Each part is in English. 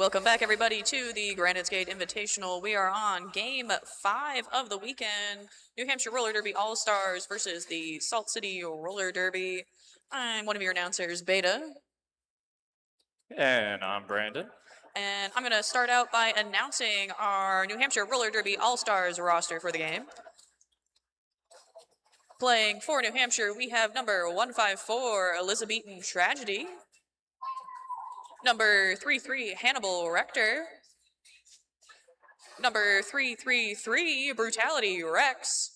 Welcome back, everybody, to the Granite Invitational. We are on Game 5 of the weekend. New Hampshire Roller Derby All-Stars versus the Salt City Roller Derby. I'm one of your announcers, Beta. And I'm Brandon. And I'm going to start out by announcing our New Hampshire Roller Derby All-Stars roster for the game. Playing for New Hampshire, we have number 154, Elizabethan Tragedy. Number 33, Hannibal Rector. Number 333, Brutality Rex.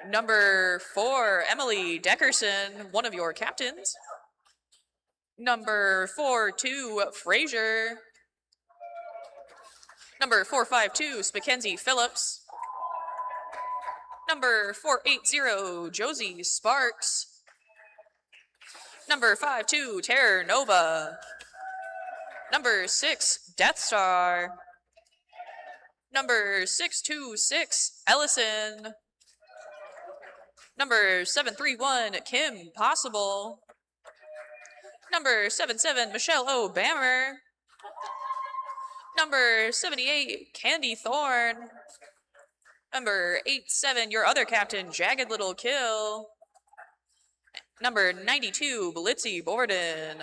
Number 4, Emily Deckerson, one of your captains. Number 42, Frazier. Number 452, Mackenzie Phillips. Number 480, Josie Sparks. Number 52, Terror Nova. Number 6, Death Star. Number 626, Ellison. Number 731, Kim Possible. Number 77, Michelle O'Bammer. Number 78, Candy Thorne. Number 87, your other captain, Jagged Little Kill. Number 92, Blitzy Borden.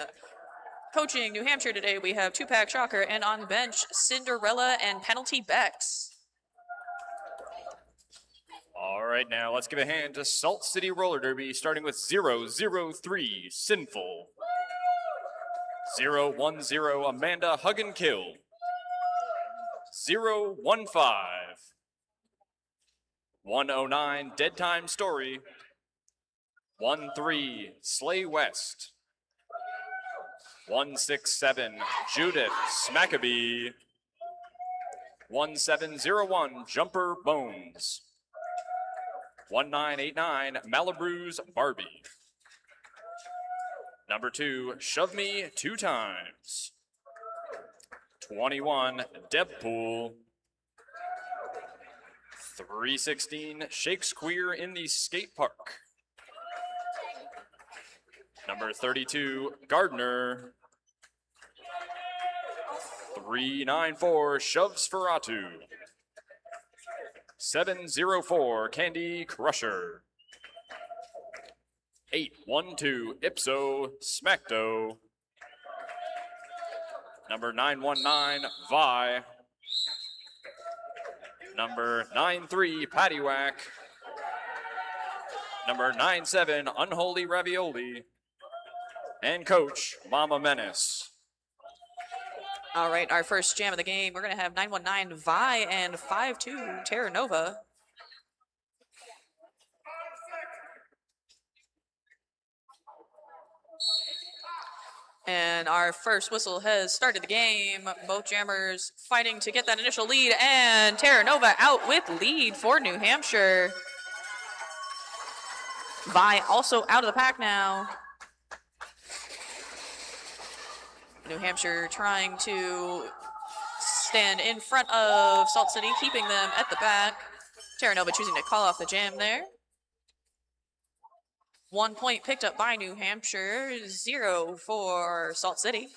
Coaching New Hampshire today, we have Tupac Shocker, and on the bench, Cinderella and Penalty Bex. All right, now let's give a hand to Salt City Roller Derby, starting with 003, Sinful. 010, Amanda Hug and Kill. 015, 109, Dead Time Story. 13, Slay West. 167, Judith Smackabee. 1701, Jumper Bones. 1989, Malibu's Barbie. Number 2, Shove Me 2 Times. 21, Debpool. 316, Shakespeare in the Skate Park. Number 32, Gardner. 394, Shovsferatu. 704, Candy Crusher. 812, Ipso Smacto. Number 919, Vi. Number 93, Paddywhack. Number 97, Unholy Ravioli. And Coach, Mama Menace. All right, our first jam of the game, we're going to have 919 Vi and 52 Terra Nova. And our first whistle has started the game. Both jammers fighting to get that initial lead, and Terra Nova out with lead for New Hampshire. Vi also out of the pack now. New Hampshire trying to stand in front of Salt City, keeping them at the back. Terra Nova choosing to call off the jam there. 1 point picked up by New Hampshire, 0 for Salt City.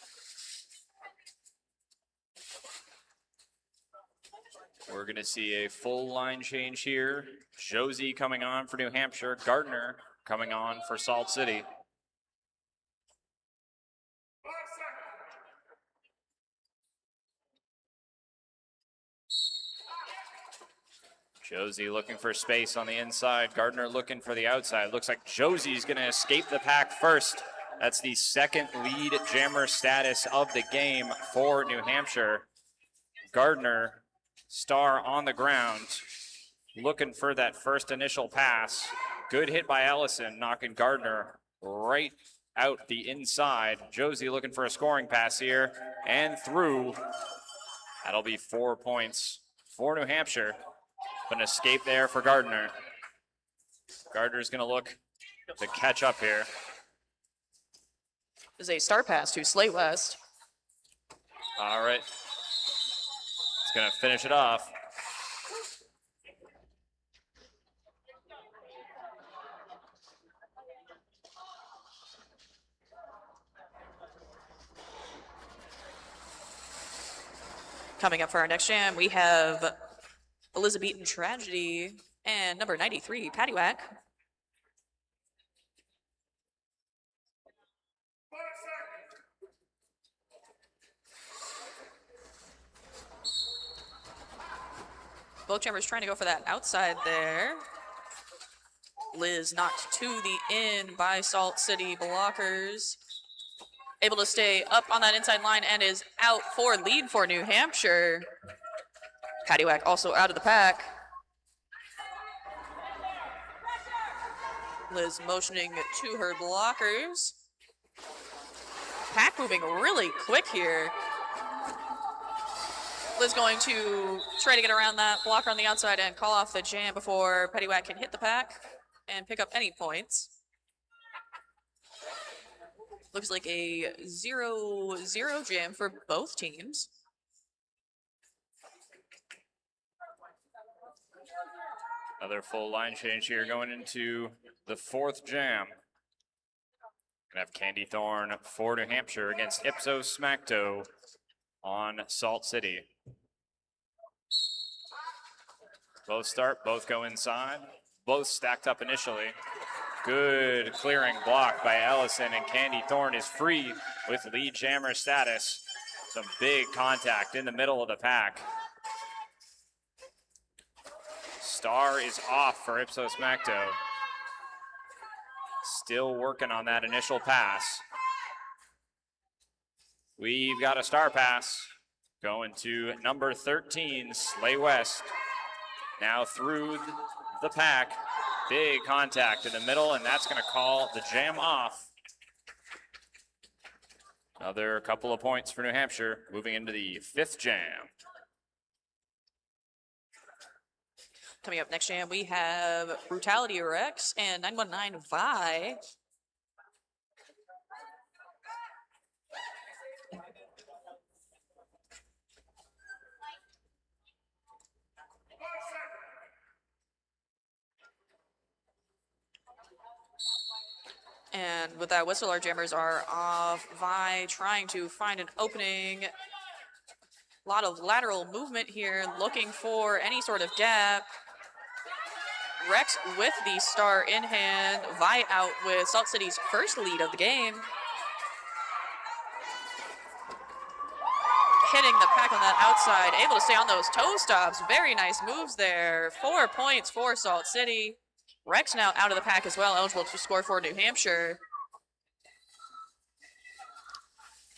We're going to see a full line change here. Josie coming on for New Hampshire. Gardner coming on for Salt City. Josie looking for space on the inside. Gardner looking for the outside. Looks like Josie's going to escape the pack first. That's the second lead jammer status of the game for New Hampshire. Gardner, star on the ground, looking for that first initial pass. Good hit by Ellison, knocking Gardner right out the inside. Josie looking for a scoring pass here and through. That'll be 4 points for New Hampshire. An escape there for Gardner. Gardner's going to look to catch up here. This is a star pass to Slay West. All right. It's going to finish it off. Coming up for our next jam, we have Elizabethan Tragedy and number 93, Paddywhack. Both jammers trying to go for that outside there. Liz knocked to the in by Salt City blockers. Able to stay up on that inside line and is out for lead for New Hampshire. Paddywhack also out of the pack. Liz motioning to her blockers. Pack moving really quick here. Liz going to try to get around that blocker on the outside and call off the jam before Paddywhack can hit the pack and pick up any points. Looks like a 0-0 jam for both teams. Another full line change here going into the fourth jam. Gonna have Candy Thorn for New Hampshire against Ipsos Smacto on Salt City. Both start, both go inside, both stacked up initially. Good clearing block by Ellison, and Candy Thorn is free with lead jammer status. Some big contact in the middle of the pack. Star is off for Ipsos Smacto. Still working on that initial pass. We've got a star pass going to number 13, Slay West. Now through the pack, big contact in the middle, and that's gonna call the jam off. Another couple of points for New Hampshire, moving into the fifth jam. Coming up next jam, we have Brutality Rex and 919 Vi. And with that whistle, our jammers are off. Vi trying to find an opening. A lot of lateral movement here, looking for any sort of gap. Rex with the star in hand. Vi out with Salt City's first lead of the game. Hitting the pack on that outside, able to stay on those toe stops. Very nice moves there. 4 points for Salt City. Rex now out of the pack as well, eligible to score for New Hampshire.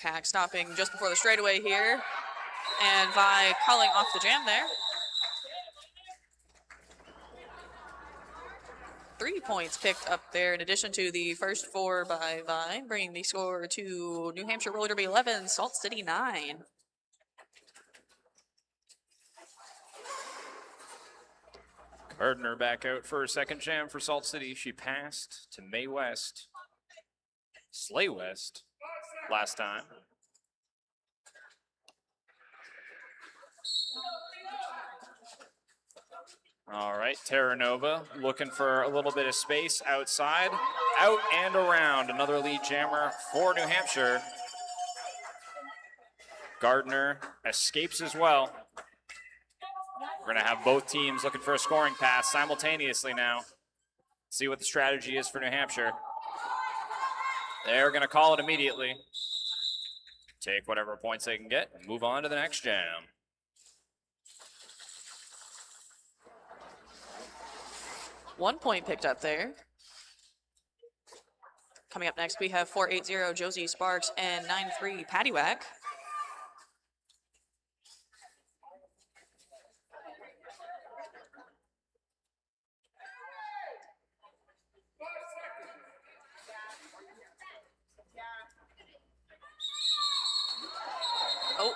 Pack stopping just before the straightaway here. And Vi calling off the jam there. 3 points picked up there in addition to the first 4 by Vi, bringing the score to New Hampshire Roller Derby 11, Salt City 9. Gardner back out for a second jam for Salt City. She passed to May West, Slay West last time. All right, Terra Nova looking for a little bit of space outside, out and around. Another lead jammer for New Hampshire. Gardner escapes as well. We're gonna have both teams looking for a scoring pass simultaneously now. See what the strategy is for New Hampshire. They're gonna call it immediately. Take whatever points they can get and move on to the next jam. One point picked up there. Coming up next, we have 480 Josie Sparks and 93 Paddywhack. Oh,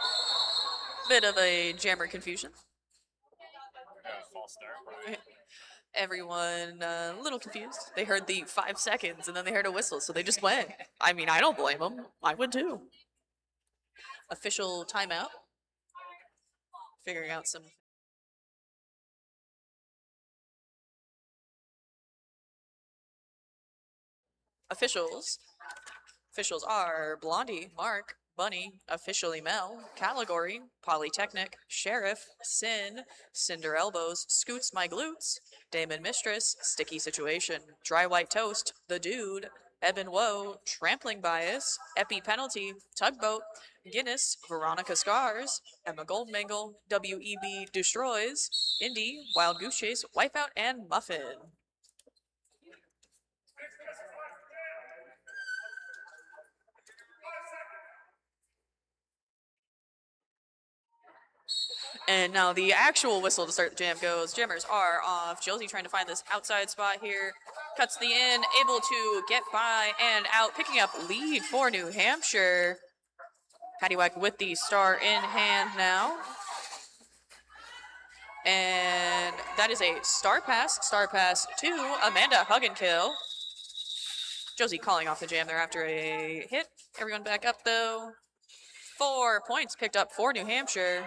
bit of a jammer confusion. False start. Everyone a little confused. They heard the 5 seconds and then they heard a whistle, so they just went. I mean, I don't blame them. I would too. Official timeout. Figuring out some. Officials. Officials are Blondie, Mark, Bunny, officially Mel, Category, Polytechnic, Sheriff, Sin, Cinder Elbows, Scoots My Glutes, Damon Mistress, Sticky Situation, Dry White Toast, The Dude, Eben Woe, Trampling Bias, Epi Penalty, Tugboat, Guinness, Veronica Scars, Emma Goldmingle, WEB Destroys, Indy, Wild Goose Chase, Wipeout, and Muffin. And now the actual whistle to start the jam goes. Jammers are off. Josie trying to find this outside spot here. Cuts the in, able to get by and out, picking up lead for New Hampshire. Paddywhack with the star in hand now. And that is a star pass to Amanda Hugginkill. Josie calling off the jam there after a hit. Everyone back up though. 4 points picked up for New Hampshire.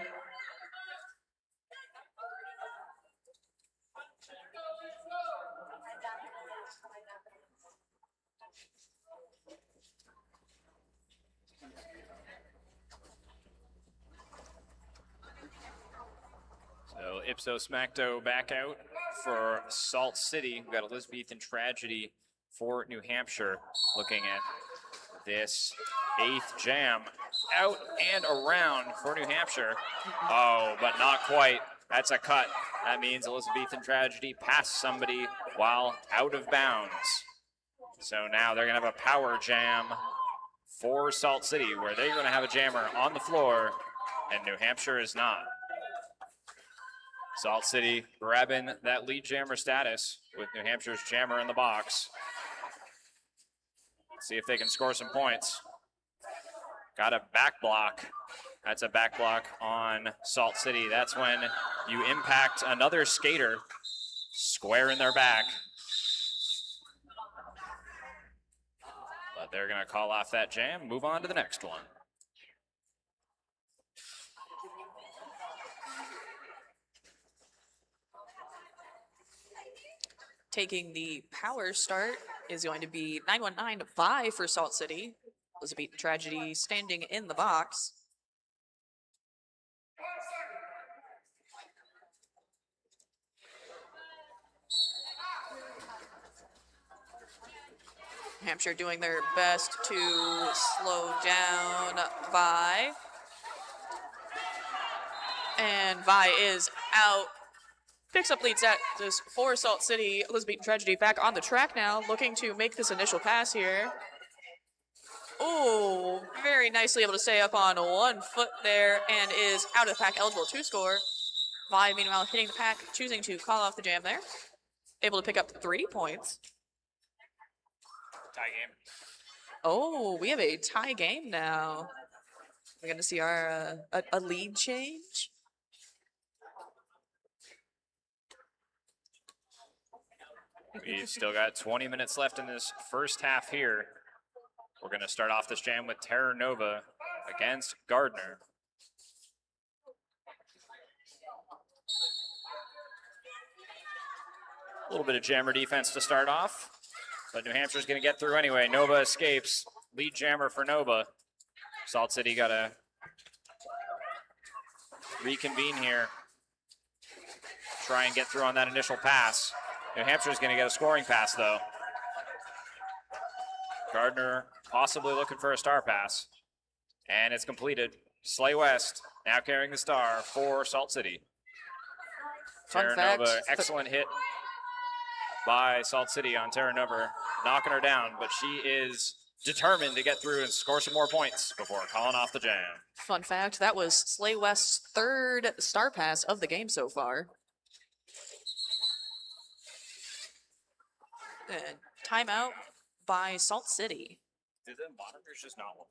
So Ipso Smacto back out for Salt City. We've got Elizabethan Tragedy for New Hampshire. Looking at this 8th jam. Out and around for New Hampshire. Oh, but not quite. That's a cut. That means Elizabethan Tragedy passed somebody while out of bounds. So now they're going to have a power jam for Salt City, where they're going to have a jammer on the floor, and New Hampshire is not. Salt City grabbing that lead jammer status with New Hampshire's jammer in the box. Let's see if they can score some points. Got a back block. That's a back block on Salt City. That's when you impact another skater square in their back. But they're going to call off that jam, move on to the next one. Taking the power start is going to be 919-5 for Salt City. Elizabethan Tragedy standing in the box. Hampshire doing their best to slow down Vi. And Vi is out. Picks up lead status for Salt City. Elizabethan Tragedy back on the track now, looking to make this initial pass here. Oh, very nicely able to stay up on 1 foot there and is out of the pack, eligible to score. Vi, meanwhile, hitting the pack, choosing to call off the jam there. Able to pick up 3 points. Tie game. Oh, we have a tie game now. We're going to see our a lead change. We've still got 20 minutes left in this first half here. We're going to start off this jam with Terra Nova against Gardner. A little bit of jammer defense to start off, but New Hampshire's going to get through anyway. Nova escapes. Lead jammer for Nova. Salt City got to reconvene here. Try and get through on that initial pass. New Hampshire's going to get a scoring pass, though. Gardner possibly looking for a star pass. And it's completed. Slay West now carrying the star for Salt City. Fun fact. Nova, excellent hit by Salt City on Terra Nova, knocking her down, but she is determined to get through and score some more points before calling off the jam. Fun fact, that was Slay West's 3rd star pass of the game so far. And timeout by Salt City. Did the monitors just not work?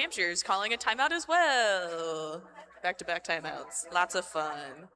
Hampshire's calling a timeout as well. Back-to-back timeouts. Lots of fun.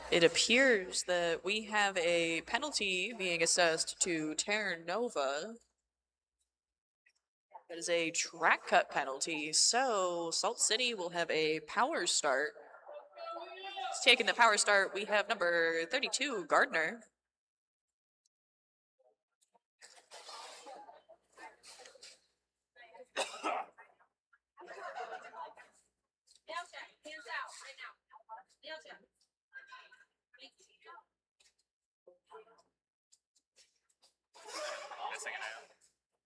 It appears that we have a penalty being assessed to Terra Nova. That is a track cut penalty, so Salt City will have a power start. Taking the power start, we have number 32, Gardner.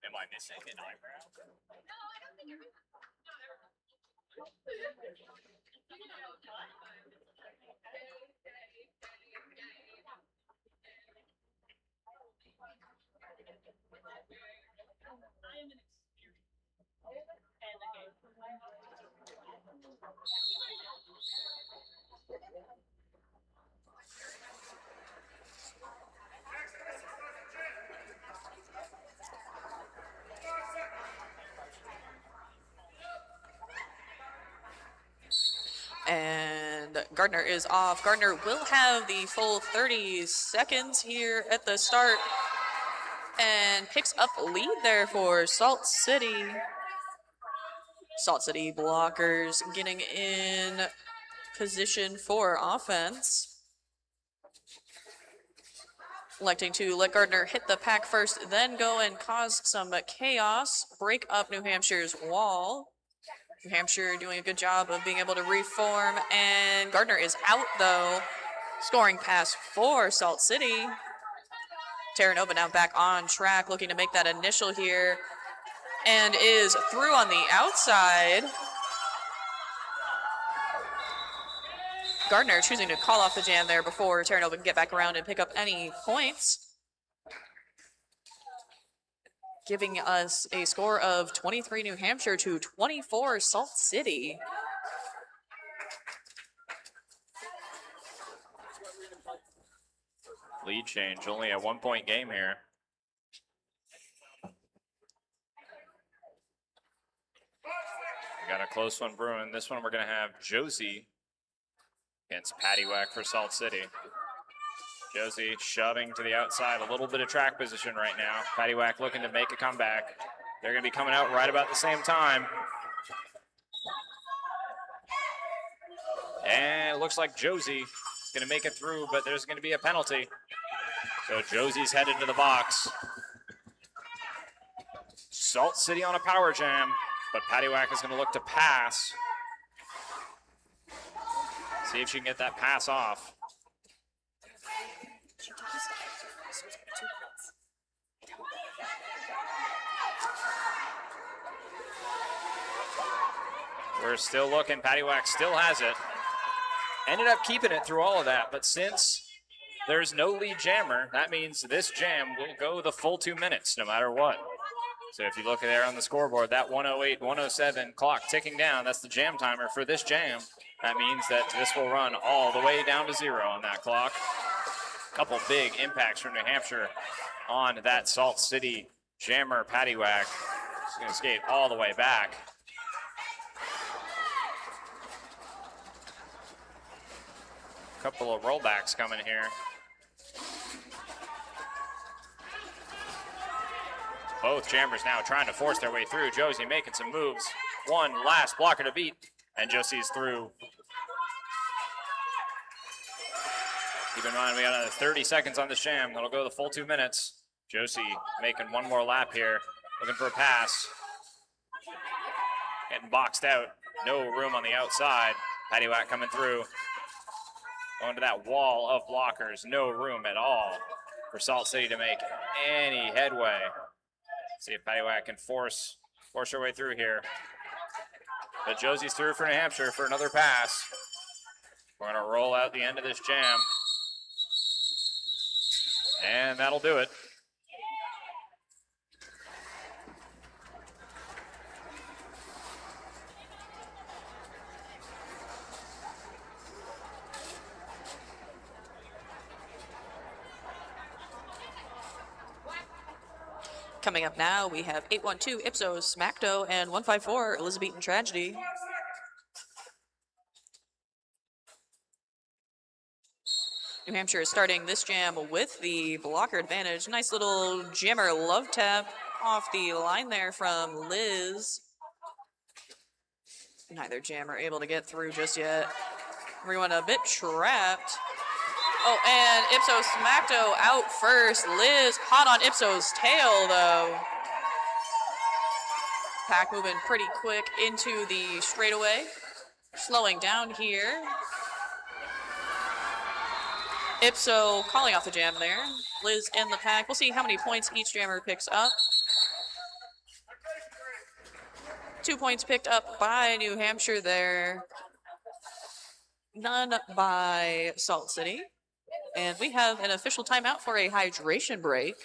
Am I missing an eyebrow? And Gardner is off. Gardner will have the full 30 seconds here at the start and picks up a lead there for Salt City. Salt City blockers getting in position for offense. Electing to let Gardner hit the pack first, then go and cause some chaos, break up New Hampshire's wall. New Hampshire doing a good job of being able to reform, and Gardner is out though. Scoring pass for Salt City. Terra Nova now back on track, looking to make that initial here, and is through on the outside. Gardner choosing to call off the jam there before Terra Nova can get back around and pick up any points. Giving us a score of 23 New Hampshire to 24 Salt City. Lead change, only a 1-point game here. We got a close one brewing. This one we're going to have Josie against Paddywhack for Salt City. Josie shoving to the outside, a little bit of track position right now. Paddywhack looking to make a comeback. They're going to be coming out right about the same time. And it looks like Josie is going to make it through, but there's going to be a penalty. So Josie's headed to the box. Salt City on a power jam, but Paddywhack is going to look to pass. See if she can get that pass off. We're still looking. Paddywhack still has it. Ended up keeping it through all of that, but since there's no lead jammer, that means this jam will go the full 2 minutes no matter what. So if you look there on the scoreboard, that 108, 107 clock ticking down, that's the jam timer for this jam. That means that this will run all the way down to 0 on that clock. Couple big impacts from New Hampshire on that Salt City jammer. Paddywhack is going to skate all the way back. Couple of rollbacks coming here. Both jammers now trying to force their way through. Josie making some moves. One last blocker to beat, and Josie's through. Keep in mind, we got another 30 seconds on this jam. That'll go the full 2 minutes. Josie making one more lap here, looking for a pass. Getting boxed out. No room on the outside. Paddywhack coming through. Going to that wall of blockers. No room at all for Salt City to make any headway. See if Paddywhack can force her way through here. But Josie's through for New Hampshire for another pass. We're going to roll out the end of this jam. And that'll do it. Coming up now, we have 812 Ipsos Smacto and 154 Elizabethan Tragedy. New Hampshire is starting this jam with the blocker advantage. Nice little jammer love tap off the line there from Liz. Neither jammer able to get through just yet. Everyone a bit trapped. Oh, and Ipsos Smacto out first. Liz hot on Ipsos' tail, though. Pack moving pretty quick into the straightaway. Slowing down here. Ipso calling off the jam there. Liz in the pack. We'll see how many points each jammer picks up. 2 points picked up by New Hampshire there. None by Salt City. And we have an official timeout for a hydration break.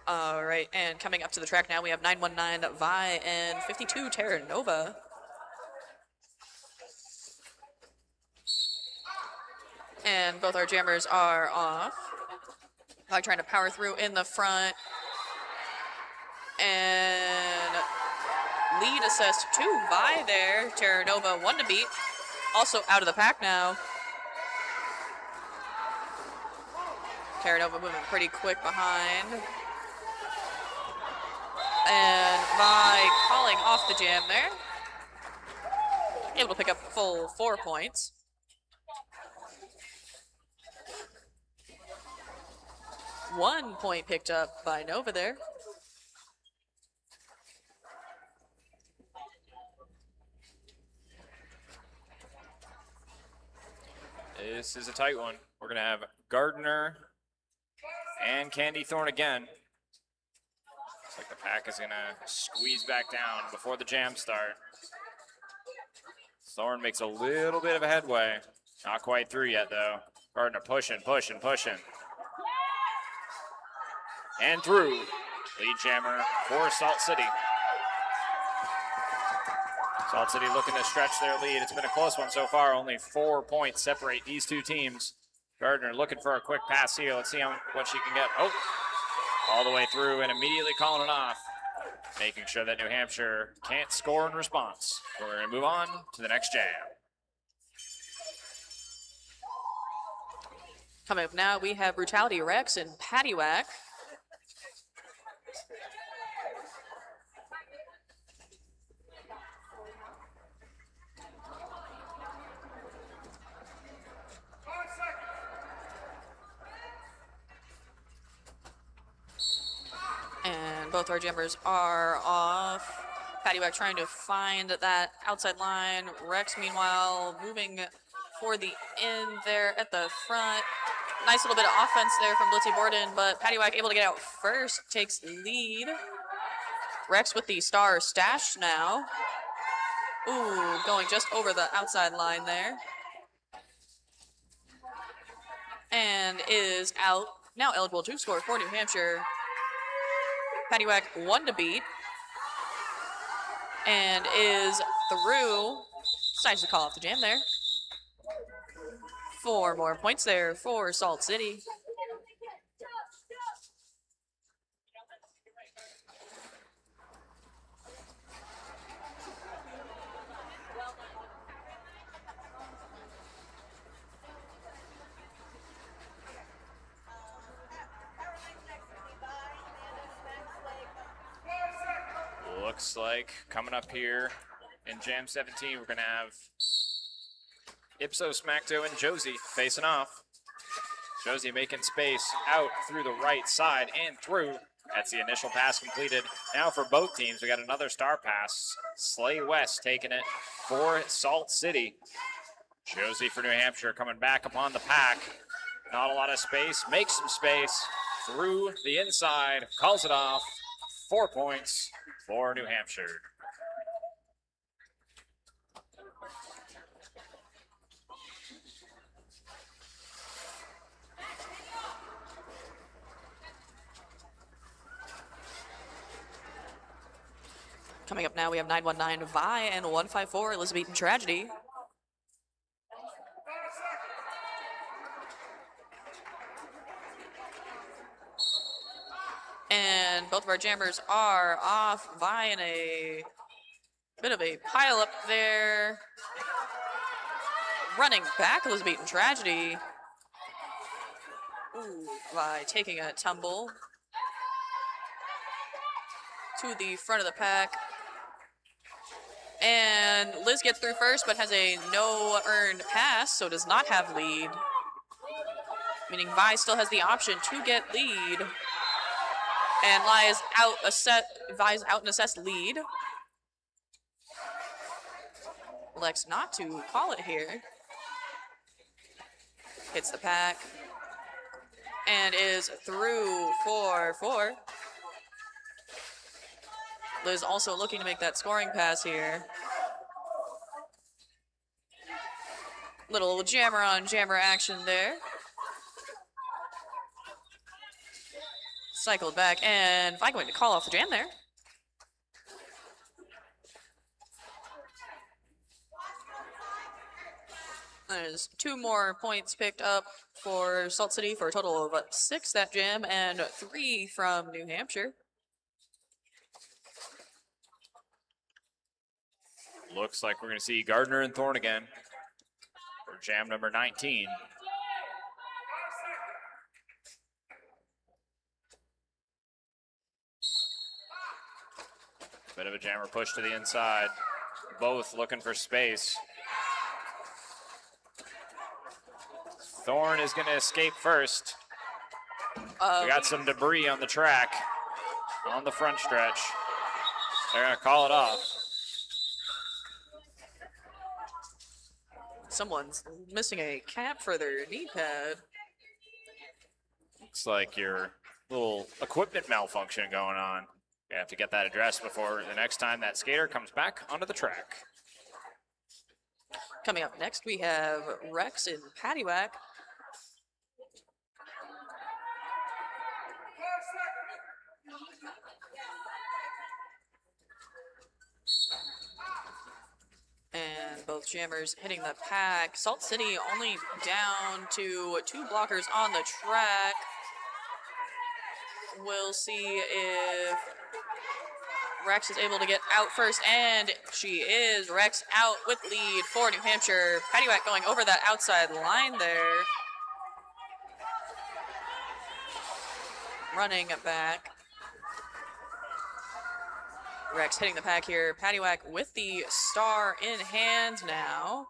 All right, and coming up to the track now, we have 919 Vi and 52 Terra Nova. And both our jammers are off. Vi trying to power through in the front. And lead assist to Vi there. Terra Nova one to beat. Also out of the pack now. Terra Nova moving pretty quick behind. And Vi calling off the jam there. Able to pick up full 4 points. One point picked up by Nova there. This is a tight one. We're going to have Gardner and Candy Thorne again. Looks like the pack is going to squeeze back down before the jam start. Thorne makes a little bit of a headway. Not quite through yet, though. Gardner pushing. And through. Lead jammer for Salt City. Salt City looking to stretch their lead. It's been a close one so far. Only 4 points separate these two teams. Gardner looking for a quick pass here. Let's see what she can get. Oh, all the way through and immediately calling it off. making sure that New Hampshire can't score in response. We're going to move on to the next jam. Coming up now, we have Brutality Rex and Paddywhack. And both our jammers are off. Paddywhack trying to find that outside line. Rex, meanwhile, moving for the end there at the front. Nice little bit of offense there from Blitzy Borden, but Paddywhack able to get out first, takes lead. Rex with the star stash now. Ooh, going just over the outside line there. And is out. Now eligible to score for New Hampshire. Paddywhack 1 to beat. And is through. Decides to call off the jam there. 4 more points there for Salt City. Looks like coming up here in Jam 17, we're going to have Ipso, Smacto, and Josie facing off. Josie making space out through the right side and through. That's the initial pass completed. Now for both teams, we got another star pass. Slay West taking it for Salt City. Josie for New Hampshire coming back upon the pack. Not a lot of space, makes some space through the inside, calls it off. 4 points for New Hampshire. Coming up now, we have 919 Vi and 154 Elizabethan Tragedy. And both of our jammers are off. Vi in a bit of a pile up there. Running back, Elizabethan Tragedy. Ooh, Vi taking a tumble to the front of the pack. And Liz gets through first, but has a no earned pass, so does not have lead. Meaning Vi still has the option to get lead. And Vi's out an assessed lead. Elects not to call it here. Hits the pack. And is through 4-4. Liz also looking to make that scoring pass here. Little jammer on jammer action there. Cycled back, and Vi going to call off the jam there. There's 2 more points picked up for Salt City for a total of 6 that jam, and 3 from New Hampshire. Looks like we're going to see Gardner and Thorne again for jam number 19. Bit of a jammer push to the inside. Both looking for space. Thorne is going to escape first. We got some debris on the track on the front stretch. They're going to call it off. Someone's missing a cap for their knee pad. Looks like your little equipment malfunction going on. You have to get that addressed before the next time that skater comes back onto the track. Coming up next, we have Rex and Paddywhack. And both jammers hitting the pack. Salt City only down to 2 blockers on the track. We'll see if Rex is able to get out first, and she is. Rex out with lead for New Hampshire. Paddywhack going over that outside line there. Running back. Rex hitting the pack here. Paddywhack with the star in hand now.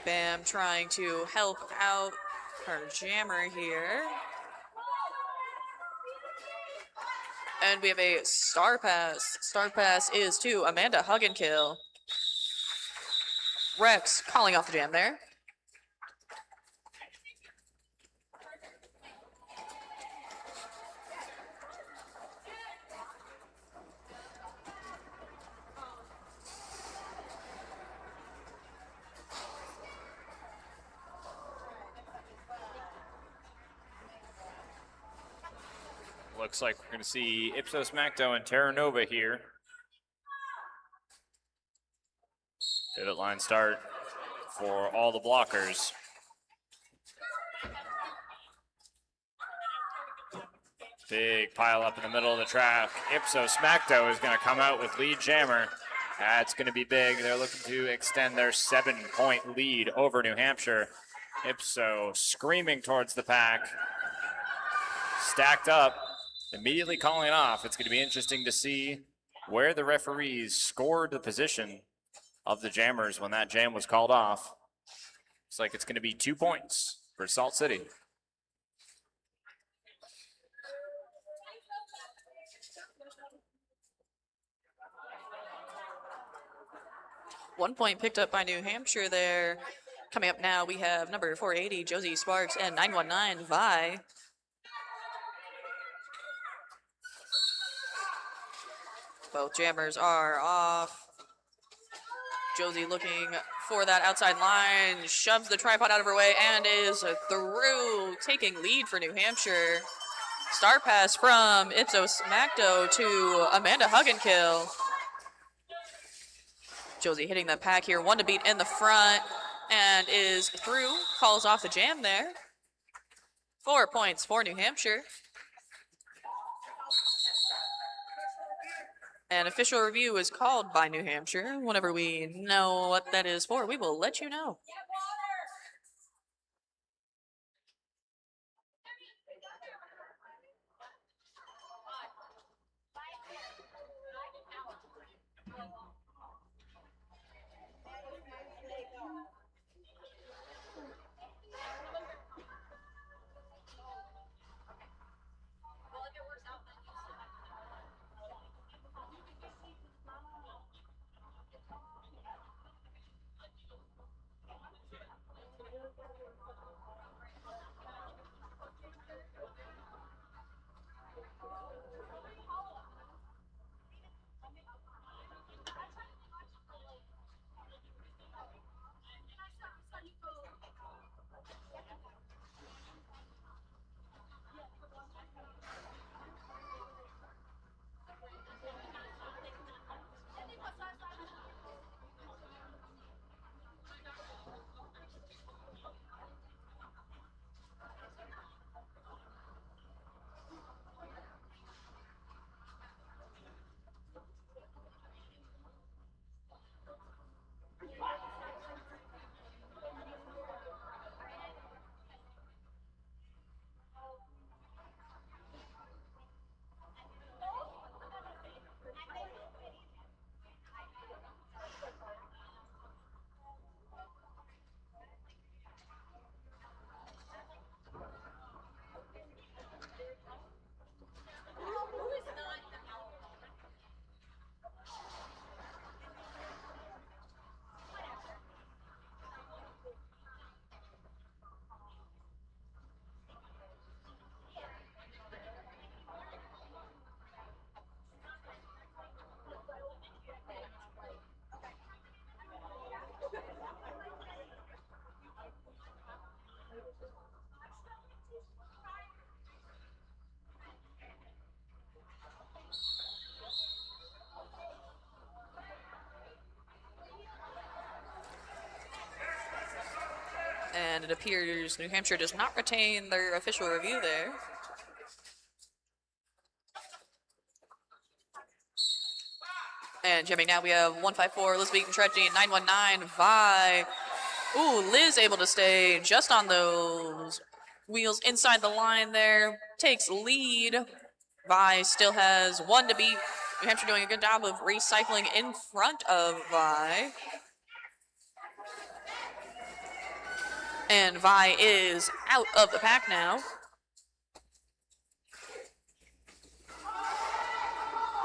Bam trying to help out her jammer here. And we have a star pass. Star pass is to Amanda Hugginkill. Rex calling off the jam there. Looks like we're going to see Ipsos Macto and Terra Nova here. Pivot line start for all the blockers. Big pile up in the middle of the track. Ipsos Macto is going to come out with lead jammer. That's going to be big. They're looking to extend their 7-point lead over New Hampshire. Ipso screaming towards the pack. Stacked up. Immediately calling it off. It's going to be interesting to see where the referees scored the position of the jammers when that jam was called off. Looks like it's going to be 2 points for Salt City. One point picked up by New Hampshire there. Coming up now, we have number 480, Josie Sparks, and 919, Vi. Both jammers are off. Josie looking for that outside line, shoves the tripod out of her way, and is through, taking lead for New Hampshire. Star pass from Ipsos Macto to Amanda Hugginkill. Josie hitting the pack here, one to beat in the front, and is through, calls off the jam there. 4 points for New Hampshire. An official review is called by New Hampshire. Whenever we know what that is for, we will let you know. And it appears New Hampshire does not retain their official review there. And jamming now, we have 154, Elizabeth Tragedy, and 919, Vi. Ooh, Liz able to stay just on those wheels inside the line there. Takes lead. Vi still has one to beat. New Hampshire doing a good job of recycling in front of Vi. And Vi is out of the pack now.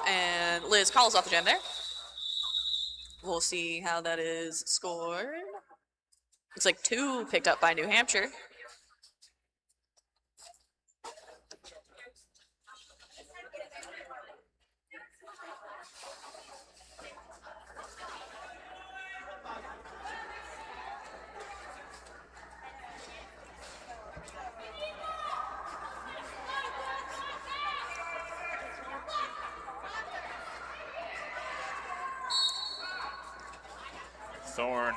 And Liz calls off the jam there. We'll see how that is scored. It's like 2 picked up by New Hampshire. Thorn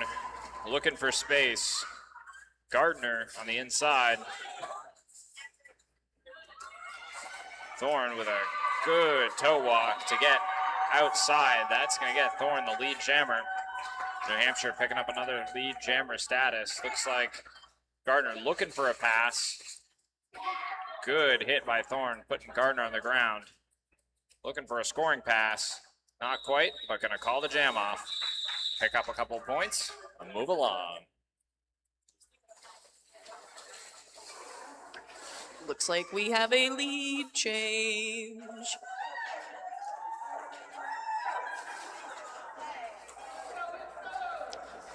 looking for space. Gardner on the inside. Thorn with a good toe walk to get outside. That's going to get Thorn the lead jammer. New Hampshire picking up another lead jammer status. Looks like Gardner looking for a pass. Good hit by Thorn, putting Gardner on the ground. Looking for a scoring pass. Not quite, but going to call the jam off. Pick up a couple points and move along. Looks like we have a lead change.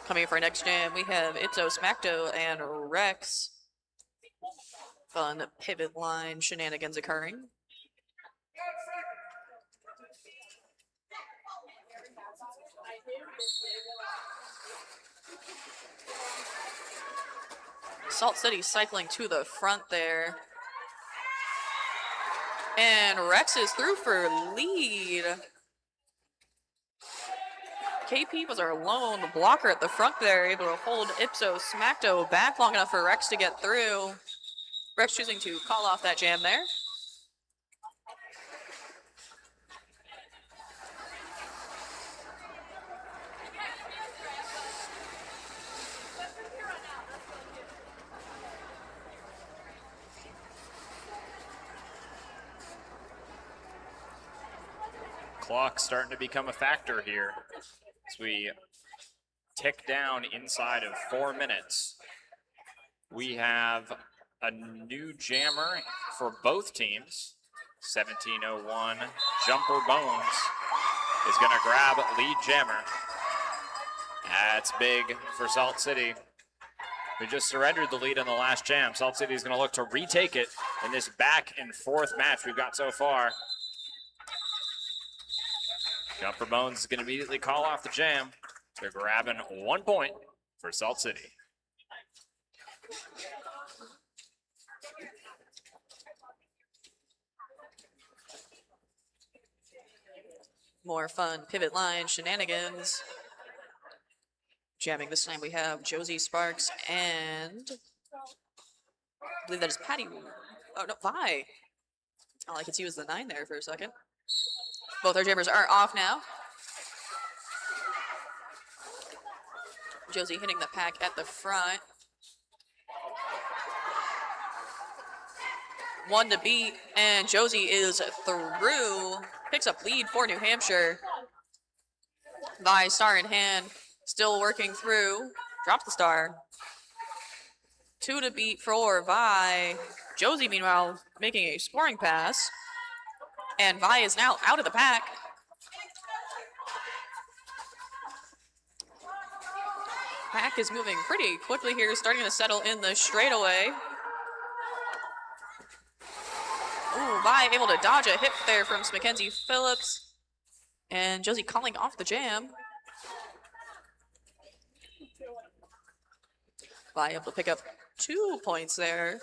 Coming for our next jam, we have Itzo, Smackdo, and Rex. Fun pivot line shenanigans occurring. Salt City cycling to the front there. And Rex is through for lead. KP was our lone blocker at the front there, able to hold Ipso Smackdo back long enough for Rex to get through. Rex choosing to call off that jam there. Clock starting to become a factor here as we tick down inside of 4 minutes. We have a new jammer for both teams. 1701 Jumper Bones is going to grab lead jammer. That's big for Salt City. We just surrendered the lead in the last jam. Salt City is going to look to retake it in this back and forth match we've got so far. Jumper Bones is going to immediately call off the jam. They're grabbing 1 point for Salt City. More fun pivot line shenanigans. Jamming this time we have Josie Sparks and I believe that is Patty. Oh no, Vi. All I could see was the 9 there for a second. Both our jammers are off now. Josie hitting the pack at the front. 1 to beat, and Josie is through. Picks up lead for New Hampshire. Vi, star in hand, still working through. Drops the star. 2 to beat for Vi. Josie, meanwhile, making a scoring pass. And Vi is now out of the pack. Pack is moving pretty quickly here, starting to settle in the straightaway. Ooh, Vi able to dodge a hit there from Mackenzie Phillips. And Josie calling off the jam. Vi able to pick up 2 points there.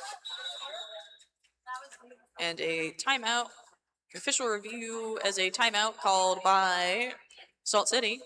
And a timeout. Official review as a timeout called by Salt City.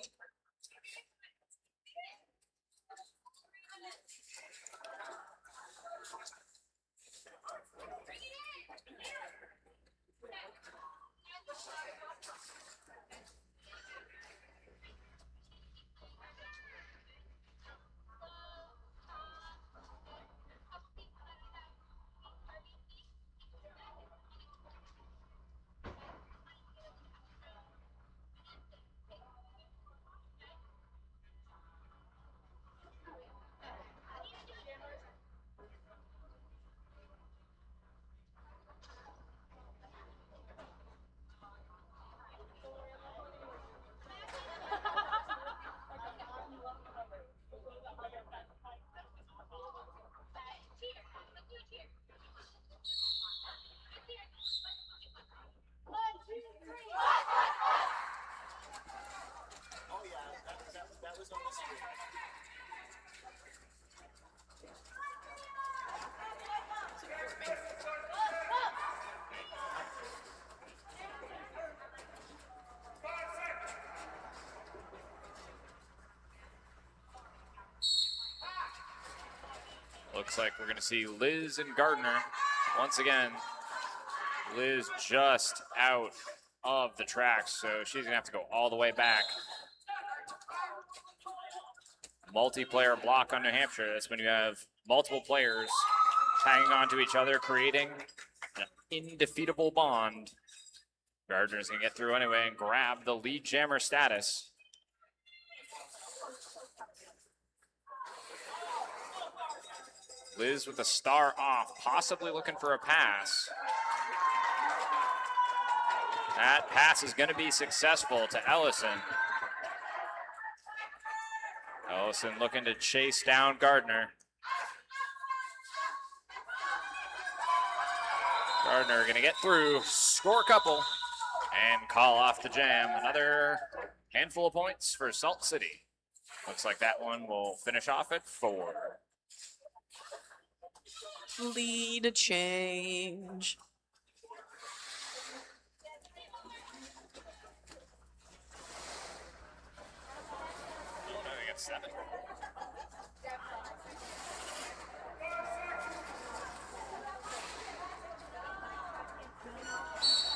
Looks like we're going to see Liz and Gardner once again. Liz just out of the tracks, so she's going to have to go all the way back. Multiplayer block on New Hampshire. That's when you have multiple players hanging on to each other, creating an indefeatable bond. Gardner's going to get through anyway and grab the lead jammer status. Liz with a star off, possibly looking for a pass. That pass is going to be successful to Ellison. Ellison looking to chase down Gardner. Gardner going to get through, score a couple, and call off the jam. Another handful of points for Salt City. Looks like that one will finish off at 4. Lead change. I got 7.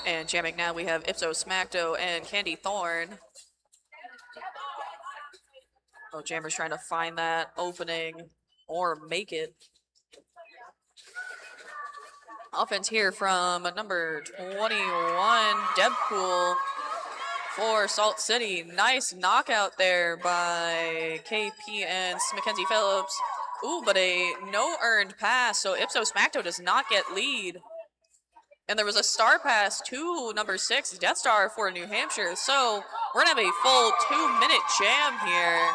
And jamming now, we have Ipso Smacto and Candy Thorn. Oh, Jammer's trying to find that opening or make it. Offense here from number 21, Debpool for Salt City. Nice knockout there by KP and Mackenzie Phillips. Ooh, but a no earned pass, so Ipso Smacto does not get lead. And there was a star pass to number 6, Death Star for New Hampshire. So we're gonna have a full 2-minute jam here.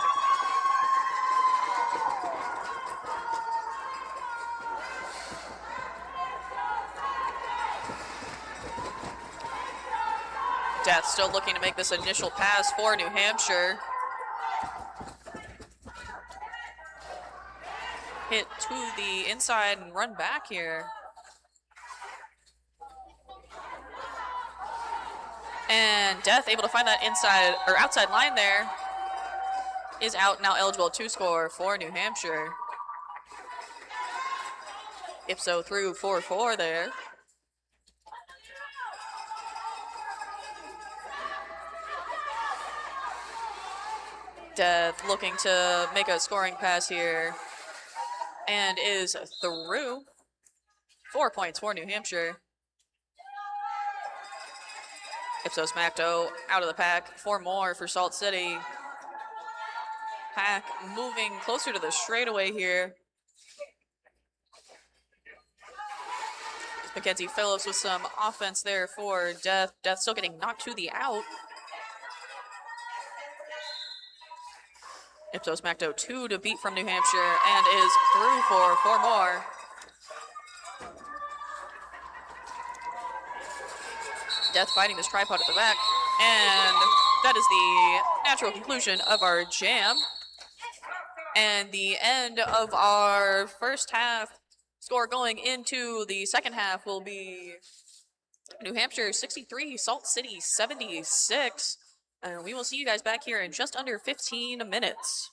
Death still looking to make this initial pass for New Hampshire. Hit to the inside and run back here. And Death able to find that inside or outside line there. Is out, now eligible to score for New Hampshire. Ipso through 4-4 there. Death looking to make a scoring pass here. And is through. 4 points for New Hampshire. Ipso Smacto out of the pack. 4 more for Salt City. Pack moving closer to the straightaway here. Mackenzie Phillips with some offense there for Death. Death still getting knocked to the out. Ipso Smacto 2 to beat from New Hampshire and is through for 4 more. Death fighting this tripod at the back, and that is the natural conclusion of our jam. And the end of our first half. Score going into the second half will be New Hampshire 63, Salt City 76. And we will see you guys back here in just under 15 minutes.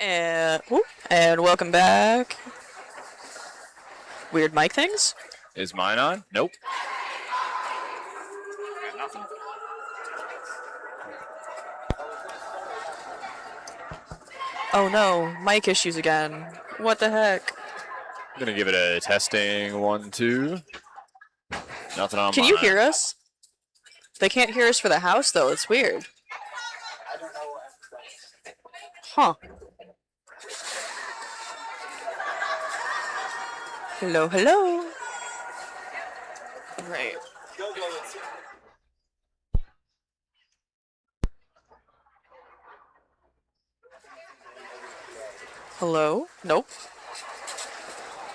And welcome back. Weird mic things? Is mine on? Nope. Oh no, mic issues again. What the heck? I'm gonna give it a testing 1, 2. Nothing on Can mine. you hear us? They can't hear us for the house though, it's weird. Huh. Hello, hello. Right. Hello? Nope.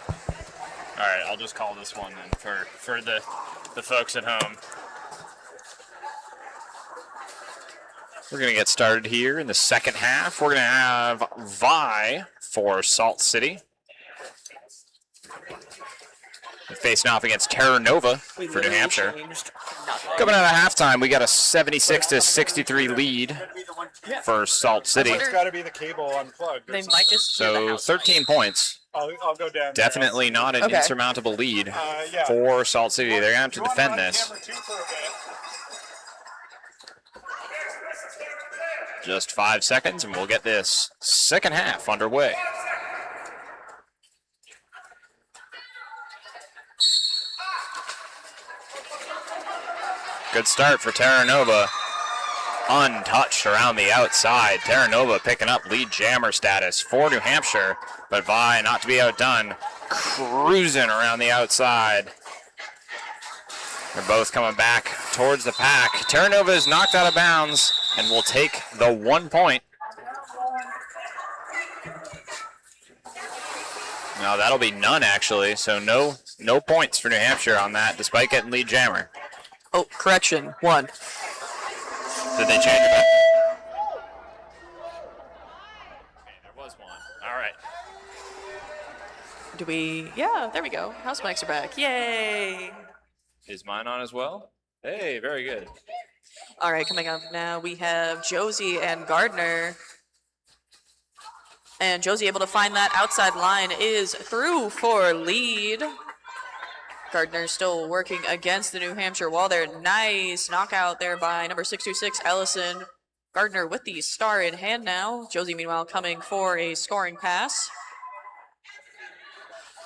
All right, I'll just call this one then for the folks at home. We're going to get started here in the second half. We're going to have Vi for Salt City. Facing off against Terra Nova for New Hampshire. Coming out of halftime, we got a 76-63 lead for Salt City. It's got to be the cable unplugged. They might just hear the So house. 13 points. I'll go down. Definitely not an Okay. insurmountable lead Yeah. for Salt City. They're going to have to defend this. Just 5 seconds, and we'll get this second half underway. Good start for Terra Nova. Untouched around the outside. Terra Nova picking up lead jammer status for New Hampshire, but Vi, not to be outdone, cruising around the outside. They're both coming back towards the pack. Terra Nova is knocked out of bounds and will take the 1 point. No, that'll be none actually, so no points for New Hampshire on that, despite getting lead jammer. Oh, correction. 1. Did they change it back? Okay, there was one. All right. Do we? Yeah, there we go. House mics are back. Yay! Is mine on as well? Hey, very good. All right, coming up now, we have Josie and Gardner. And Josie able to find that outside line is through for lead. Gardner still working against the New Hampshire wall there. Nice knockout there by number 626, Ellison. Gardner with the star in hand now. Josie, meanwhile, coming for a scoring pass.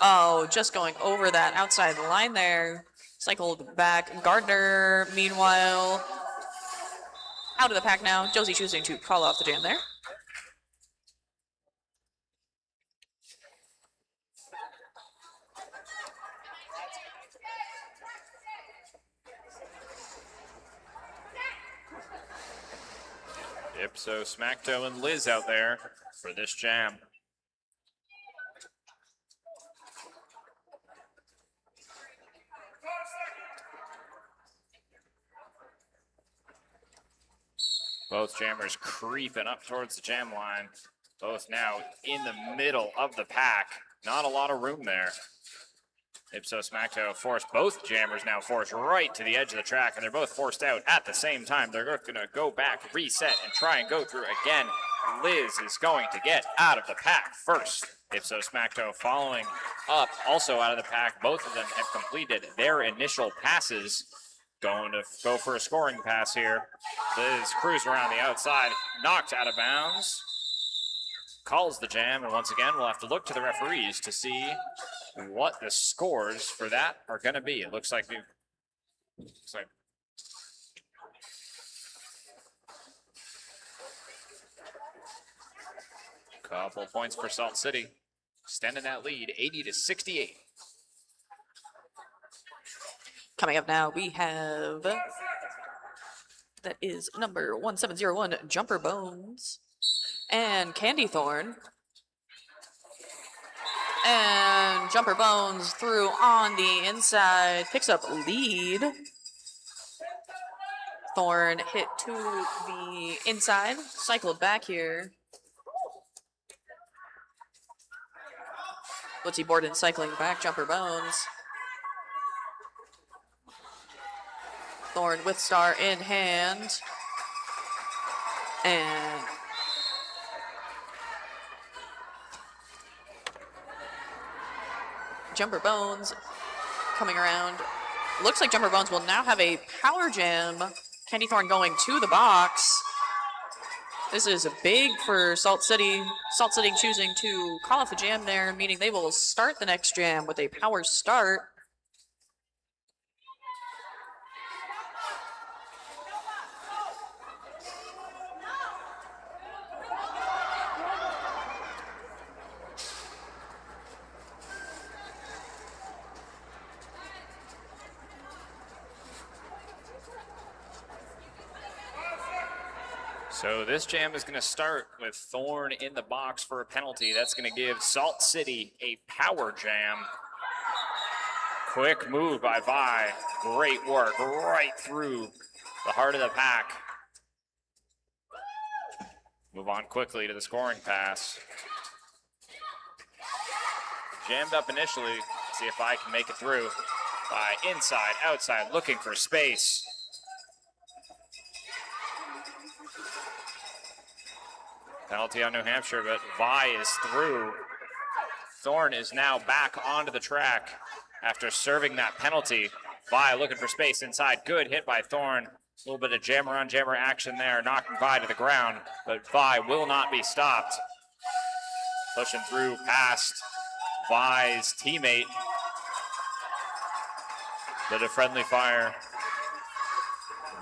Oh, just going over that outside line there. Cycled back. Gardner, meanwhile, out of the pack now. Josie choosing to call off the jam there. Ipso, Smackto, and Liz out there for this jam. Both jammers creeping up towards the jam line. Both now in the middle of the pack. Not a lot of room there. Ipso Smacto forced both jammers now forced right to the edge of the track, and they're both forced out at the same time. They're going to go back, reset, and try and go through again. Liz is going to get out of the pack first. Ipso Smacto following up, also out of the pack. Both of them have completed their initial passes. Going to go for a scoring pass here. Liz cruised around the outside, knocked out of bounds. Calls the jam, and once again, we'll have to look to the referees to see what the scores for that are going to be. It looks like couple points for Salt City, extending that lead 80-68. Coming up now, we have, that is number 1701, Jumper Bones, and Candy Thorn. And Jumper Bones through on the inside, picks up lead. Thorn hit to the inside, cycled back here. Woodsy Borden cycling back, Jumper Bones. Thorn with star in hand. And Jumper Bones coming around. Looks like Jumper Bones will now have a power jam. Candy Thorn going to the box. This is big for Salt City. Salt City choosing to call off the jam there, meaning they will start the next jam with a power start. So this jam is going to start with Thorn in the box for a penalty. That's going to give Salt City a power jam. Quick move by Vi. Great work right through the heart of the pack. Move on quickly to the scoring pass. Jammed up initially. See if Vi can make it through. Vi inside, outside, looking for space. Penalty on New Hampshire, but Vi is through. Thorn is now back onto the track after serving that penalty. Vi looking for space inside. Good hit by Thorn. A little bit of jammer on jammer action there, knocking Vi to the ground, but Vi will not be stopped. Pushing through past Vi's teammate. Bit of friendly fire.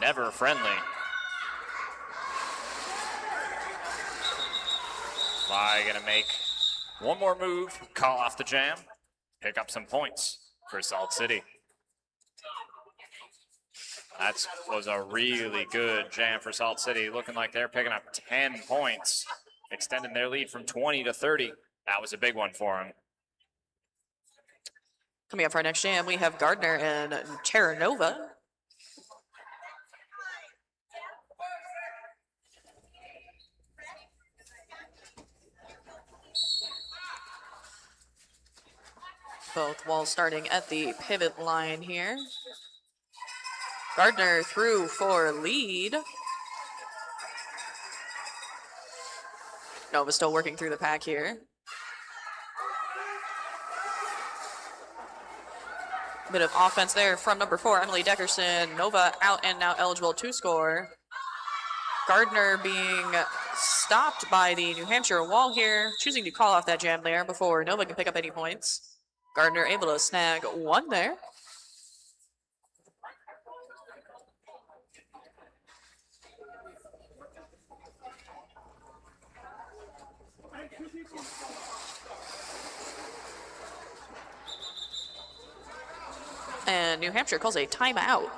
Never friendly. Vi gonna make one more move, call off the jam, pick up some points for Salt City. That was a really good jam for Salt City, looking like they're picking up 10 points, extending their lead from 20 to 30. That was a big one for them. Coming up for our next jam, we have Gardner and Terra Nova. Both walls starting at the pivot line here. Gardner through for lead. Nova still working through the pack here. Bit of offense there from number 4, Emily Deckerson. Nova out and now eligible to score. Gardner being stopped by the New Hampshire wall here, choosing to call off that jam there before Nova can pick up any points. Gardner able to snag one there. And New Hampshire calls a timeout.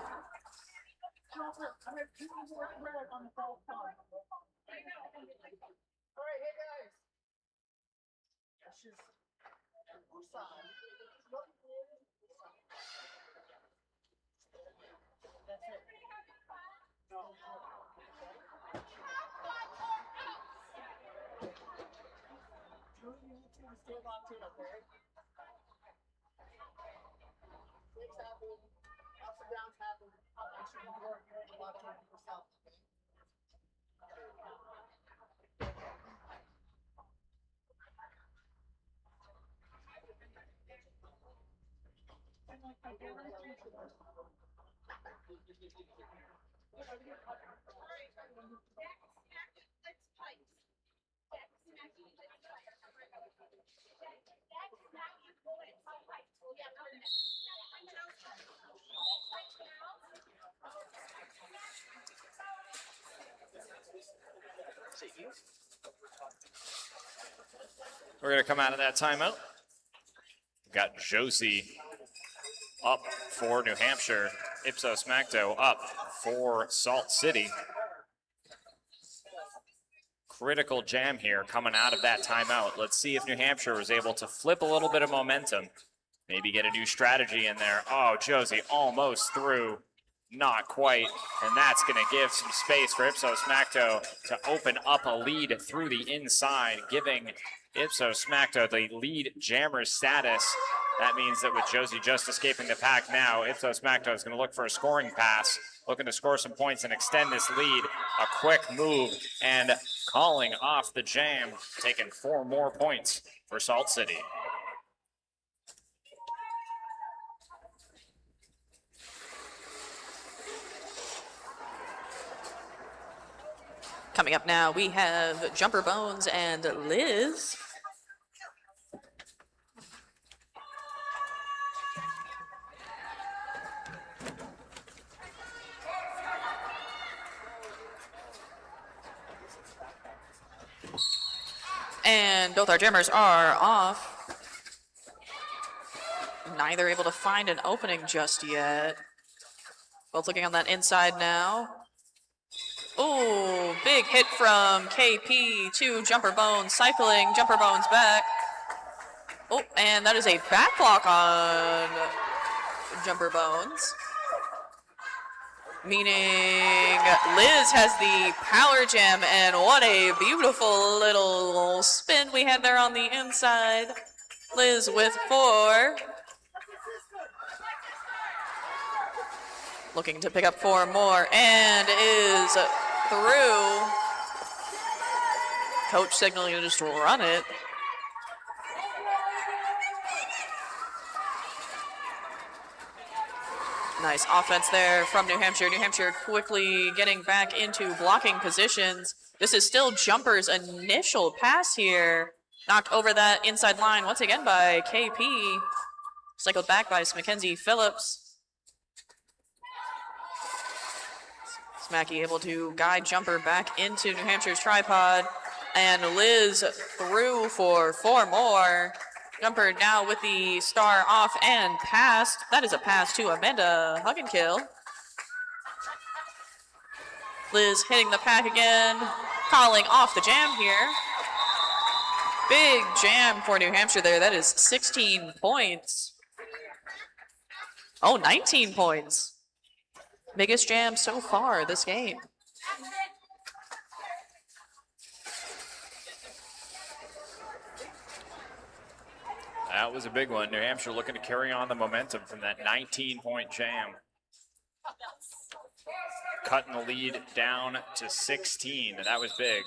We're going to come out of that timeout. Got Josie up for New Hampshire. Ipsos Macto up for Salt City. Critical jam here coming out of that timeout. Let's see if New Hampshire was able to flip a little bit of momentum. Maybe get a new strategy in there. Oh, Josie almost through. Not quite. And that's going to give some space for Ipsos Macto to open up a lead through the inside, giving Ipsos Macto the lead jammer status. That means that with Josie just escaping the pack now, Ipsos Macto is going to look for a scoring pass, looking to score some points and extend this lead. A quick move and calling off the jam, taking 4 more points for Salt City. Coming up now, we have Jumper Bones and Liz. And both our jammers are off. Neither able to find an opening just yet. Both looking on that inside now. Ooh, big hit from KP to Jumper Bones, cycling Jumper Bones back. Oh, and that is a back block on Jumper Bones. Meaning Liz has the power jam, and what a beautiful little spin we had there on the inside. Liz with 4. Looking to pick up 4 more, and is through. Coach signaling to just run it. Nice offense there from New Hampshire. New Hampshire quickly getting back into blocking positions. This is still Jumper's initial pass here. Knocked over that inside line once again by KP. Cycled back by Mackenzie Phillips. Smacky able to guide Jumper back into New Hampshire's tripod. And Liz through for 4 more. Jumper now with the star off and passed. That is a pass to Amanda Hugginkill. Liz hitting the pack again, calling off the jam here. Big jam for New Hampshire there. That is 16 points. Oh, 19 points. Biggest jam so far this game. That was a big one. New Hampshire looking to carry on the momentum from that 19-point jam. Cutting the lead down to 16, and that was big.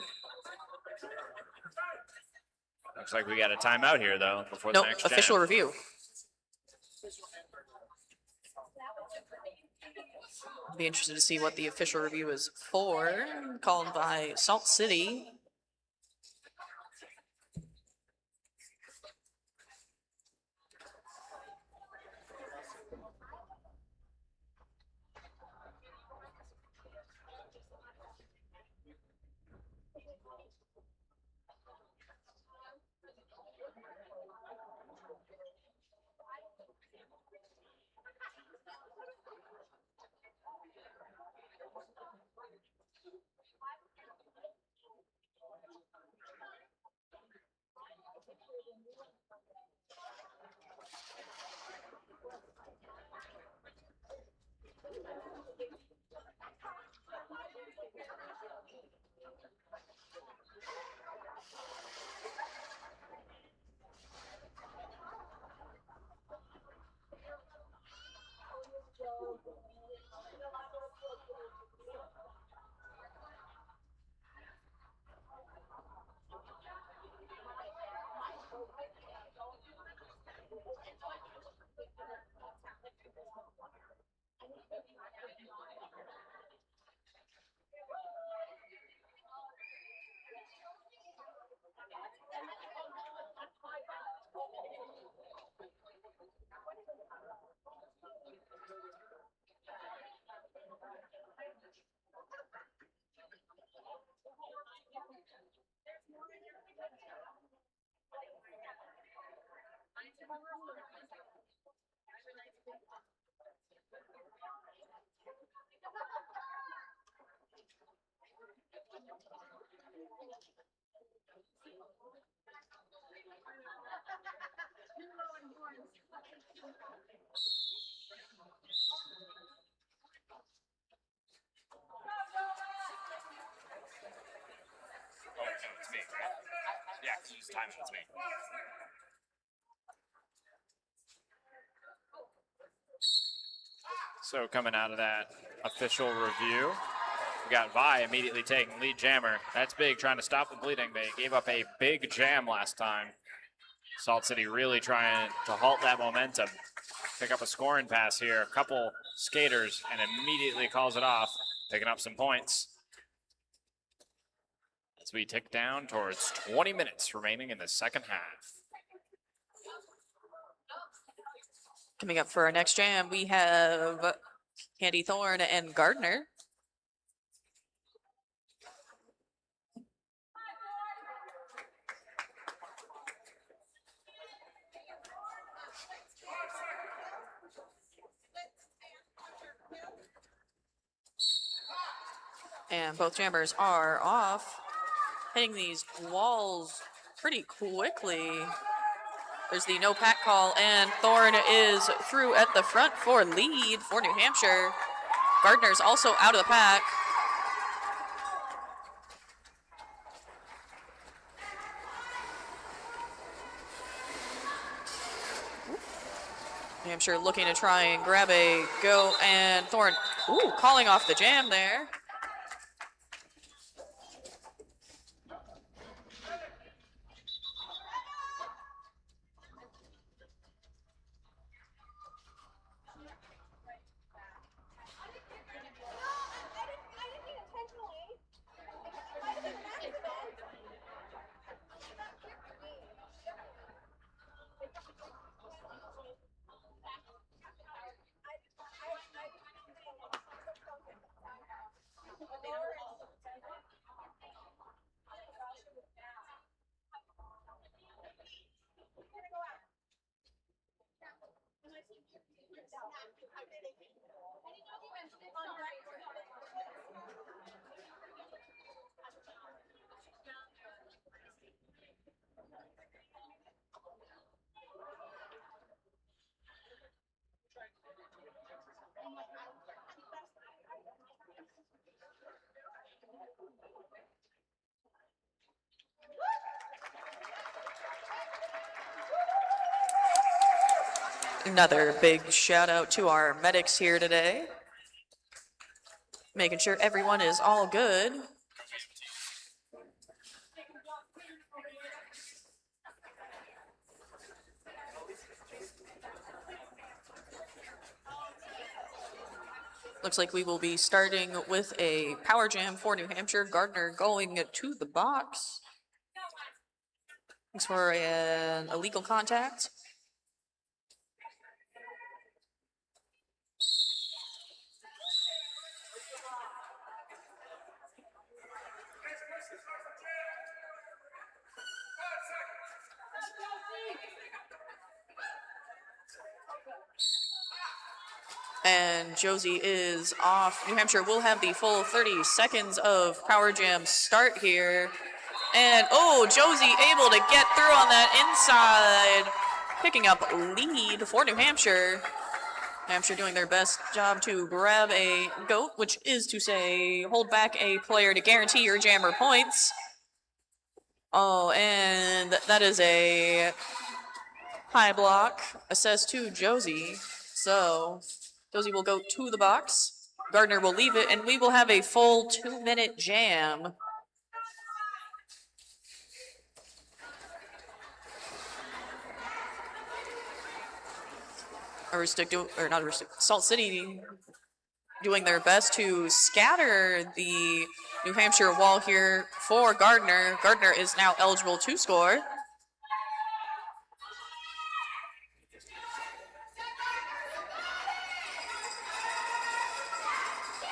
Looks like we got a timeout here, though, before the next jam. Official review. Be interested to see what the official review is for. Called by Salt City. It's me, right? Yeah, because it's time it's me. So coming out of that official review, we got Vi immediately taking lead jammer. That's big, trying to stop the bleeding. They gave up a big jam last time. Salt City really trying to halt that momentum. Pick up a scoring pass here. A couple skaters and immediately calls it off, picking up some points. as we tick down towards 20 minutes remaining in the second half. Coming up for our next jam, we have Candy Thorn and Gardner. And both jammers are off, hitting these walls pretty quickly. There's the no pack call, and Thorn is through at the front for lead for New Hampshire. Gardner's also out of the pack. New Hampshire looking to try and grab a go, and Thorn, calling off the jam there. Another big shout out to our medics here today, making sure everyone is all good. Looks like we will be starting with a power jam for New Hampshire. Gardner going to the box. Thanks for an illegal contact. And Josie is off. New Hampshire will have the full 30 seconds of Power Jam start here. And, Josie able to get through on that inside, picking up lead for New Hampshire. New Hampshire doing their best job to grab a goat, which is to say, hold back a player to guarantee your jammer points. Oh, and that is a high block assessed to Josie. So Josie will go to the box. Gardner will leave it, and we will have a full 2-minute jam. Salt City doing their best to scatter the New Hampshire wall here for Gardner. Gardner is now eligible to score.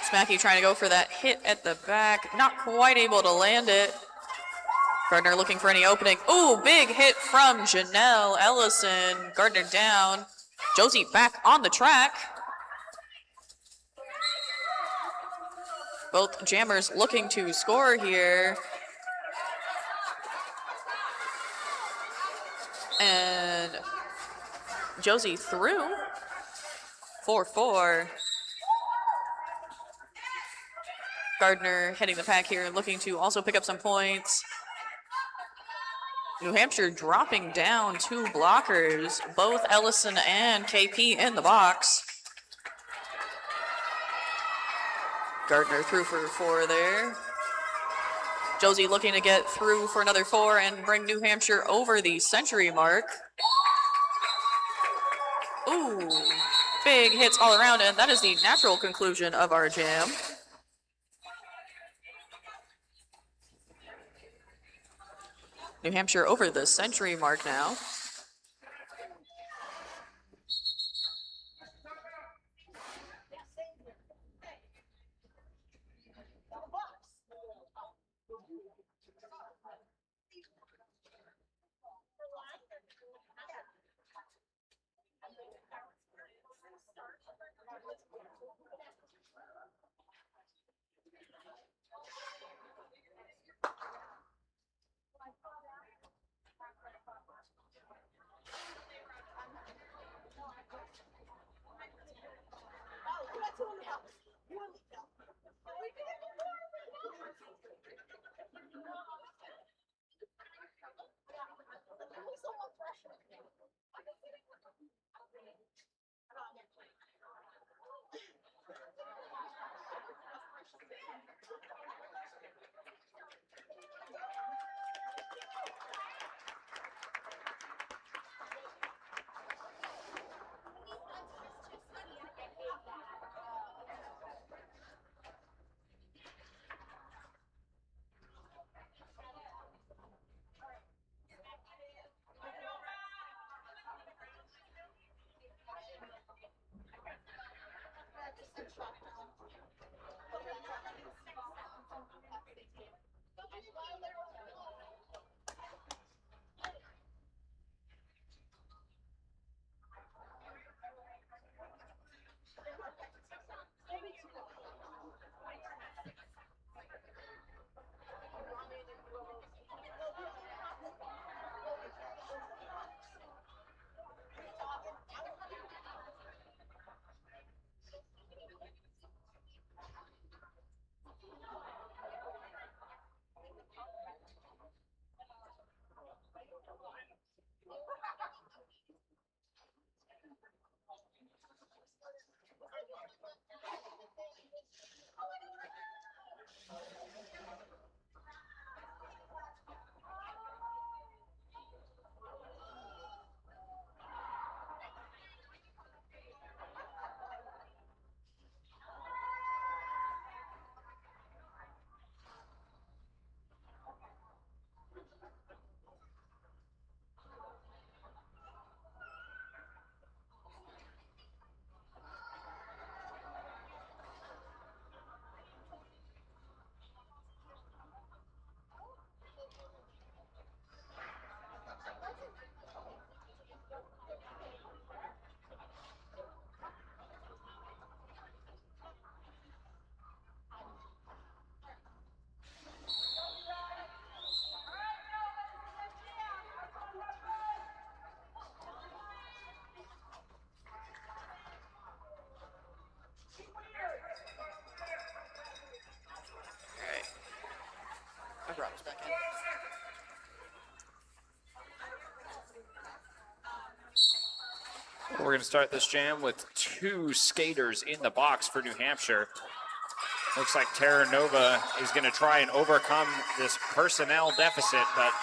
Smacky trying to go for that hit at the back, not quite able to land it. Gardner looking for any opening. Big hit from Janelle Ellison. Gardner down. Josie back on the track. Both jammers looking to score here. And Josie through. 4-4. Gardner heading the pack here, looking to also pick up some points. New Hampshire dropping down 2 blockers, both Ellison and KP in the box. Gardner through for 4 there. Josie looking to get through for another 4 and bring New Hampshire over the century mark. Big hits all around, and that is the natural conclusion of our jam. New Hampshire over the century mark now. I brought us back in. We're going to start this jam with 2 skaters in the box for New Hampshire. Looks like Terra Nova is going to try and overcome this personnel deficit, but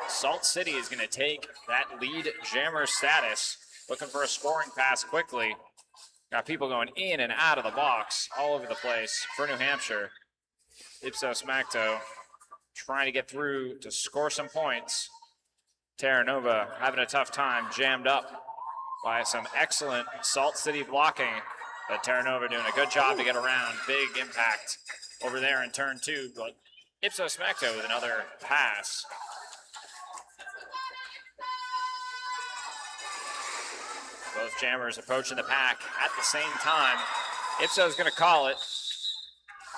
Salt City is going to take that lead jammer status. Looking for a scoring pass quickly. Got people going in and out of the box all over the place for New Hampshire. Ipsos Macto trying to get through to score some points. Terra Nova having a tough time, jammed up by some excellent Salt City blocking. But Terra Nova doing a good job to get around. Big impact over there in turn 2. But Ipsos Macto with another pass. Both jammers approaching the pack at the same time. Ipso's going to call it.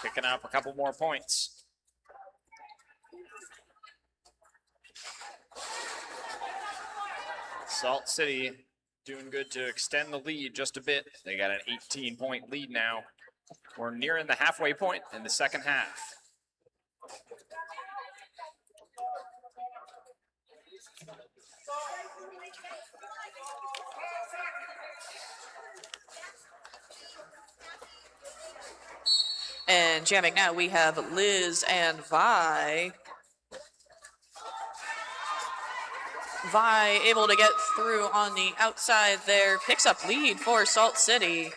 Picking up a couple more points. Salt City doing good to extend the lead just a bit. They got an 18-point lead now. We're nearing the halfway point in the second half. And jamming now, we have Liz and Vi. Vi able to get through on the outside there, picks up lead for Salt City.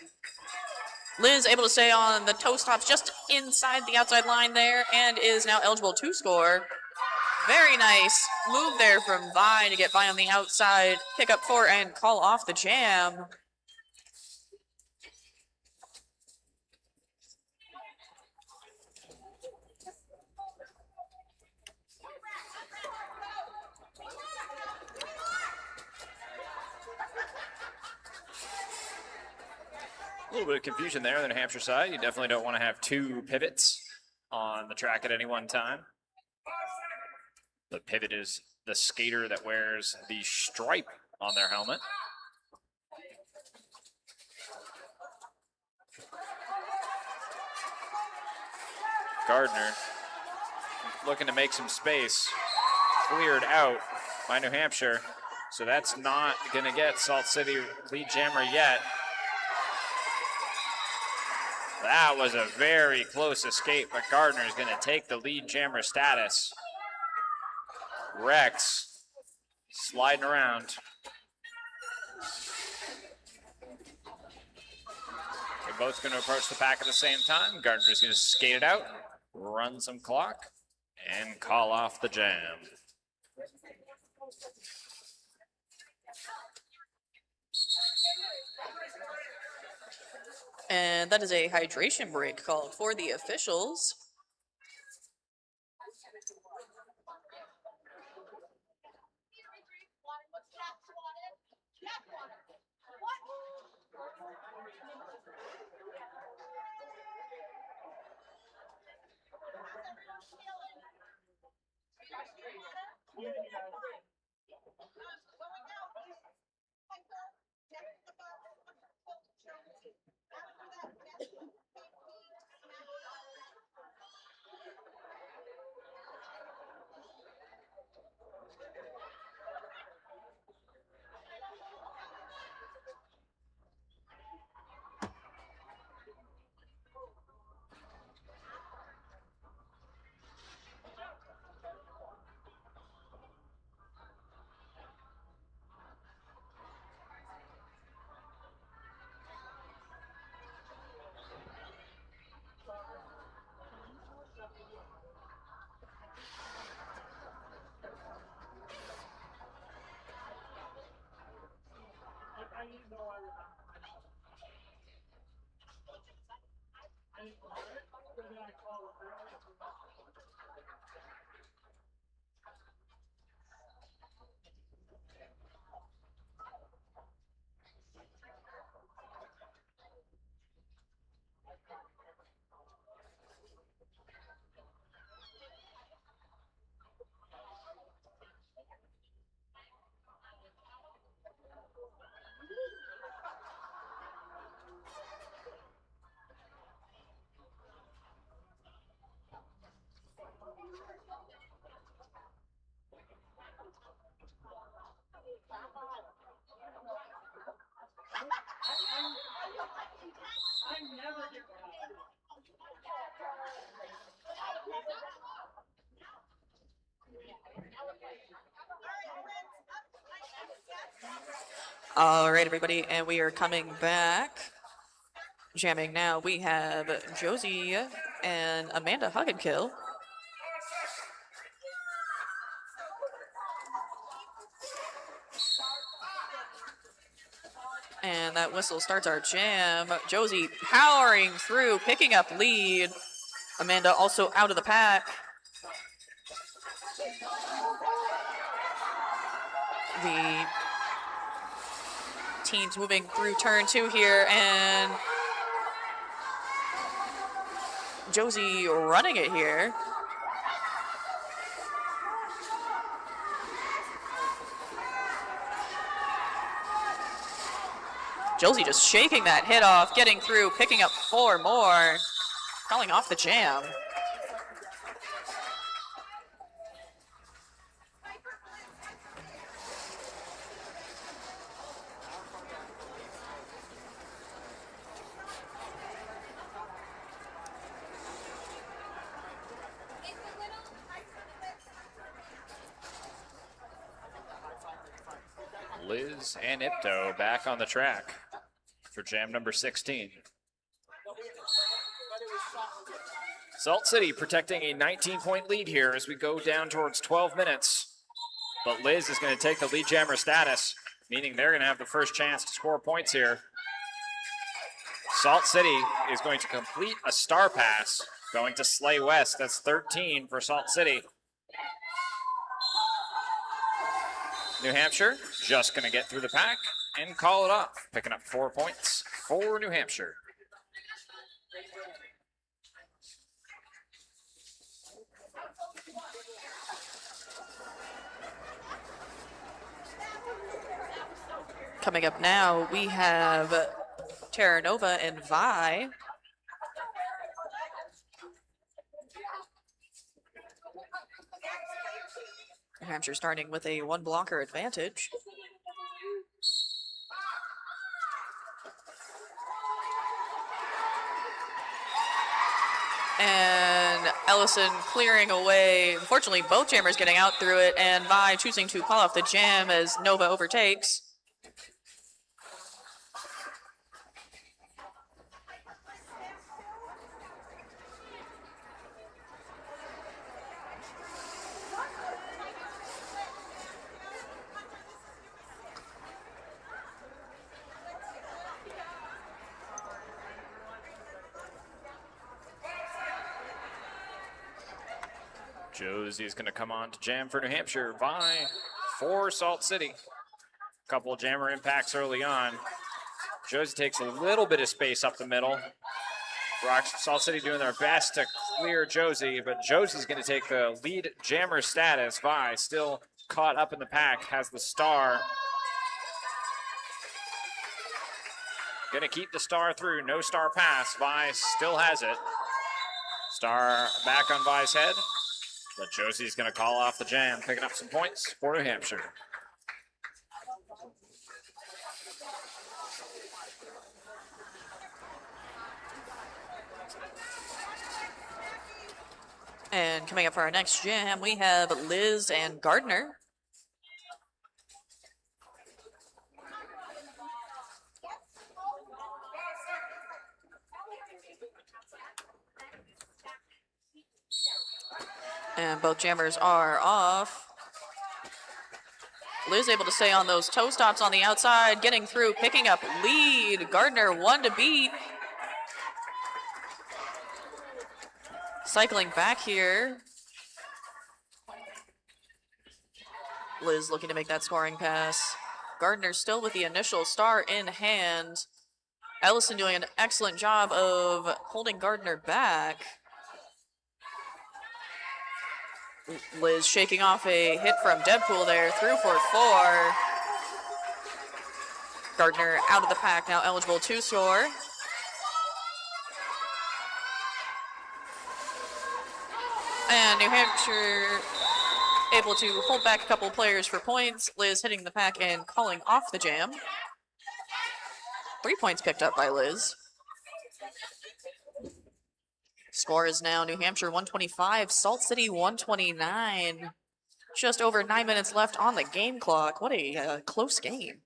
Liz able to stay on the toe stops just inside the outside line there and is now eligible to score. Very nice move there from Vi to get Vi on the outside, pick up 4 and call off the jam. A little bit of confusion there on the New Hampshire side. You definitely don't want to have 2 pivots on the track at any one time. The pivot is the skater that wears the stripe on their helmet. Gardner looking to make some space. Cleared out by New Hampshire. So that's not going to get Salt City lead jammer yet. That was a very close escape, but Gardner is going to take the lead jammer status. Rex sliding around. They're both going to approach the pack at the same time. Gardner's going to skate it out, run some clock, and call off the jam. And that is a hydration break called for the officials. All right, everybody, and we are coming back. Jamming now, we have Josie and Amanda Hugginkill. And that whistle starts our jam. Josie powering through, picking up lead. Amanda also out of the pack. The teams moving through turn 2 here, and Josie running it here. Josie just shaking that hit off, getting through, picking up 4 more, calling off the jam. Liz and Ipto back on the track for jam number 16. Salt City protecting a 19-point lead here as we go down towards 12 minutes. But Liz is going to take the lead jammer status, meaning they're going to have the first chance to score points here. Salt City is going to complete a star pass, going to Slay West. That's 13 for Salt City. New Hampshire just going to get through the pack and call it off, picking up 4 points for New Hampshire. Coming up now, we have Terra Nova and Vi. New Hampshire starting with a 1 blocker advantage. And Ellison clearing away. Unfortunately, both jammers getting out through it, and Vi choosing to call off the jam as Nova overtakes. Josie is going to come on to jam for New Hampshire. Vi for Salt City. Couple jammer impacts early on. Josie takes a little bit of space up the middle. Salt City doing their best to clear Josie, but Josie's going to take the lead jammer status. Vi still caught up in the pack, has the star. Going to keep the star through, no star pass. Vi still has it. Star back on Vi's head. But Josie's going to call off the jam, picking up some points for New Hampshire. And coming up for our next jam, we have Liz and Gardner. And both jammers are off. Liz able to stay on those toe stops on the outside, getting through, picking up lead. Gardner 1 to beat. Cycling back here. Liz looking to make that scoring pass. Gardner still with the initial star in hand. Ellison doing an excellent job of holding Gardner back. Liz shaking off a hit from Deadpool there, through for 4. Gardner out of the pack, now eligible to score. And New Hampshire able to hold back a couple players for points. Liz hitting the pack and calling off the jam. 3 points picked up by Liz. Score is now New Hampshire 125, Salt City 129. Just over 9 minutes left on the game clock. What a close game.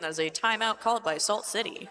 That is a timeout called by Salt City.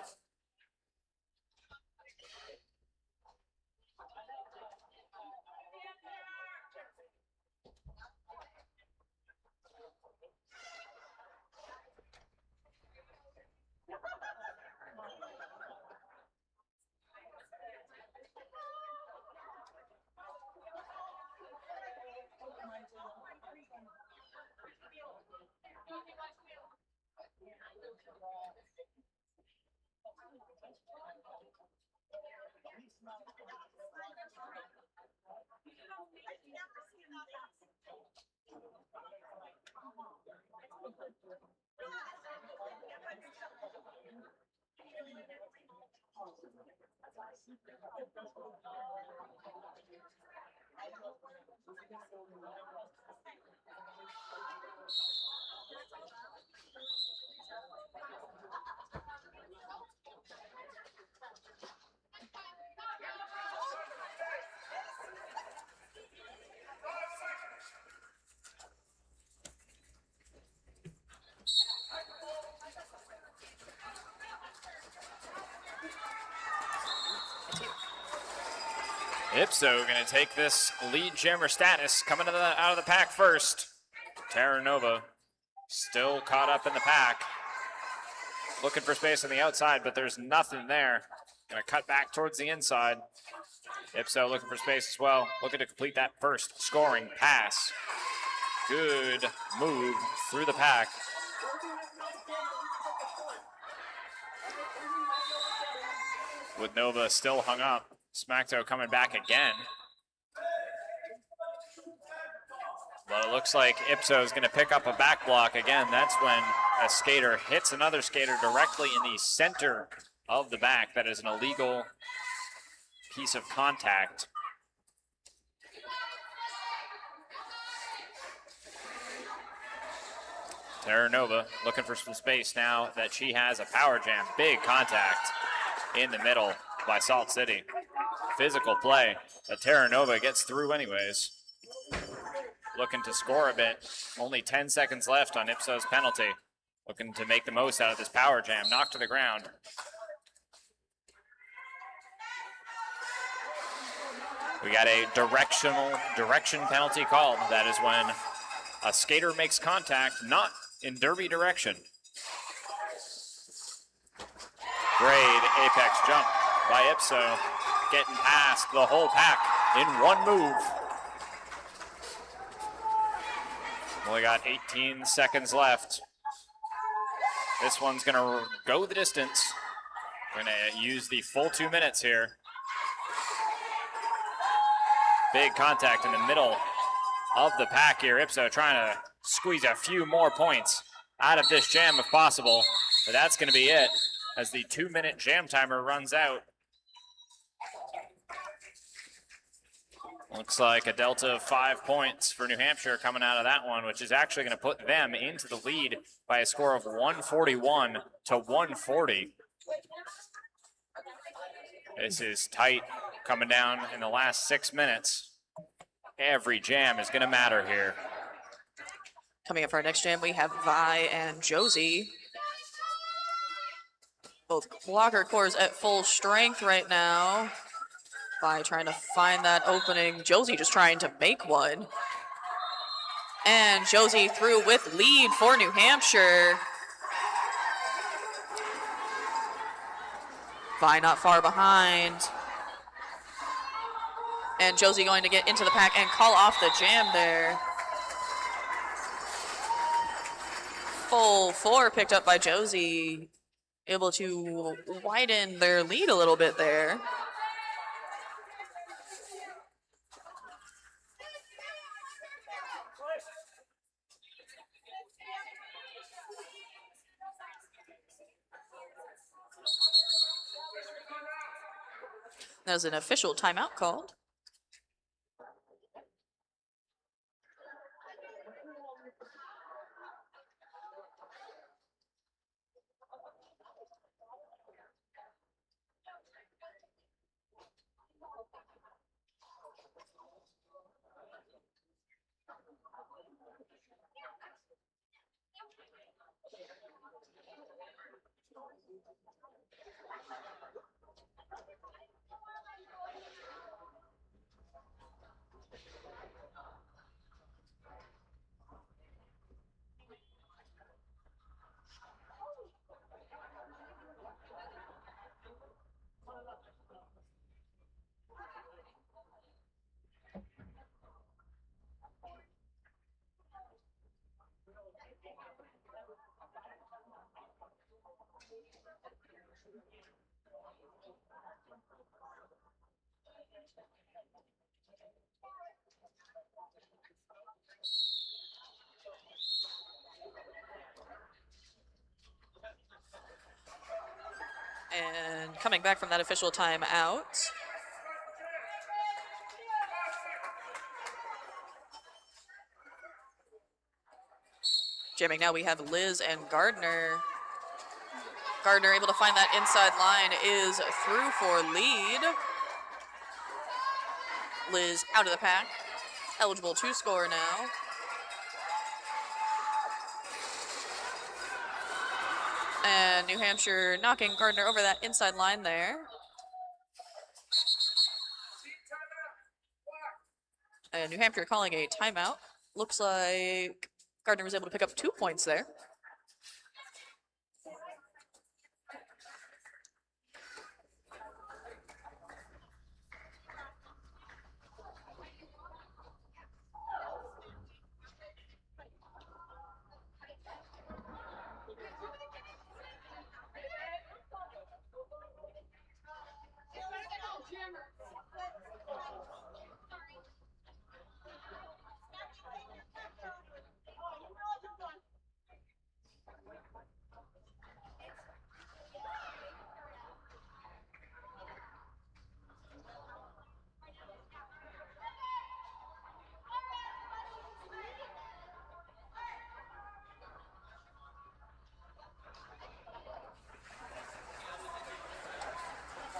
Ipso going to take this lead jammer status, coming out of the pack first. Terra Nova still caught up in the pack. Looking for space on the outside, but there's nothing there. Going to cut back towards the inside. Ipso looking for space as well. Looking to complete that first scoring pass. Good move through the pack. With Nova still hung up. Smackto coming back again. But it looks like Ipso is going to pick up a back block again. That's when a skater hits another skater directly in the center of the back. That is an illegal piece of contact. Terra Nova looking for some space now that she has a power jam. Big contact in the middle by Salt City. Physical play, but Terra Nova gets through anyways. Looking to score a bit. Only 10 seconds left on Ipso's penalty. Looking to make the most out of this power jam. Knocked to the ground. We got a direction penalty called. That is when a skater makes contact, not in derby direction. Great apex jump by Ipso, getting past the whole pack in one move. Only got 18 seconds left. This one's gonna go the distance. We're gonna use the full 2 minutes here. Big contact in the middle of the pack here. Ipso trying to squeeze a few more points out of this jam if possible. But that's going to be it as the 2-minute jam timer runs out. Looks like a delta of 5 points for New Hampshire coming out of that one, which is actually going to put them into the lead by a score of 141 to 140. This is tight coming down in the last 6 minutes. Every jam is going to matter here. Coming up for our next jam, we have Vi and Josie. Both blocker cores at full strength right now. Vi trying to find that opening. Josie just trying to make one. And Josie through with lead for New Hampshire. Vi not far behind. And Josie going to get into the pack and call off the jam there. Full 4 picked up by Josie. Able to widen their lead a little bit there. That was an official timeout called. And coming back from that official timeout. Jamming now, we have Liz and Gardner. Gardner able to find that inside line, is through for lead. Liz out of the pack, eligible to score now. And New Hampshire knocking Gardner over that inside line there. And New Hampshire calling a timeout. Looks like Gardner was able to pick up 2 points there.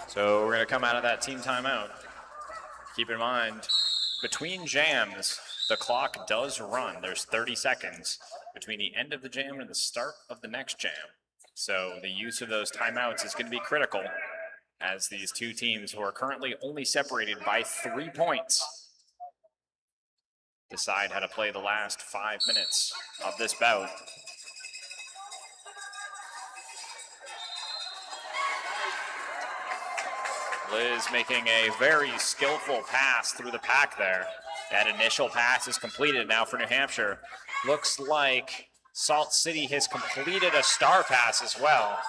So we're going to come out of that team timeout. Keep in mind, between jams, the clock does run. There's 30 seconds between the end of the jam and the start of the next jam. So the use of those timeouts is going to be critical as these two teams who are currently only separated by 3 points decide how to play the last 5 minutes of this bout. Liz making a very skillful pass through the pack there. That initial pass is completed now for New Hampshire. Looks like Salt City has completed a star pass as well.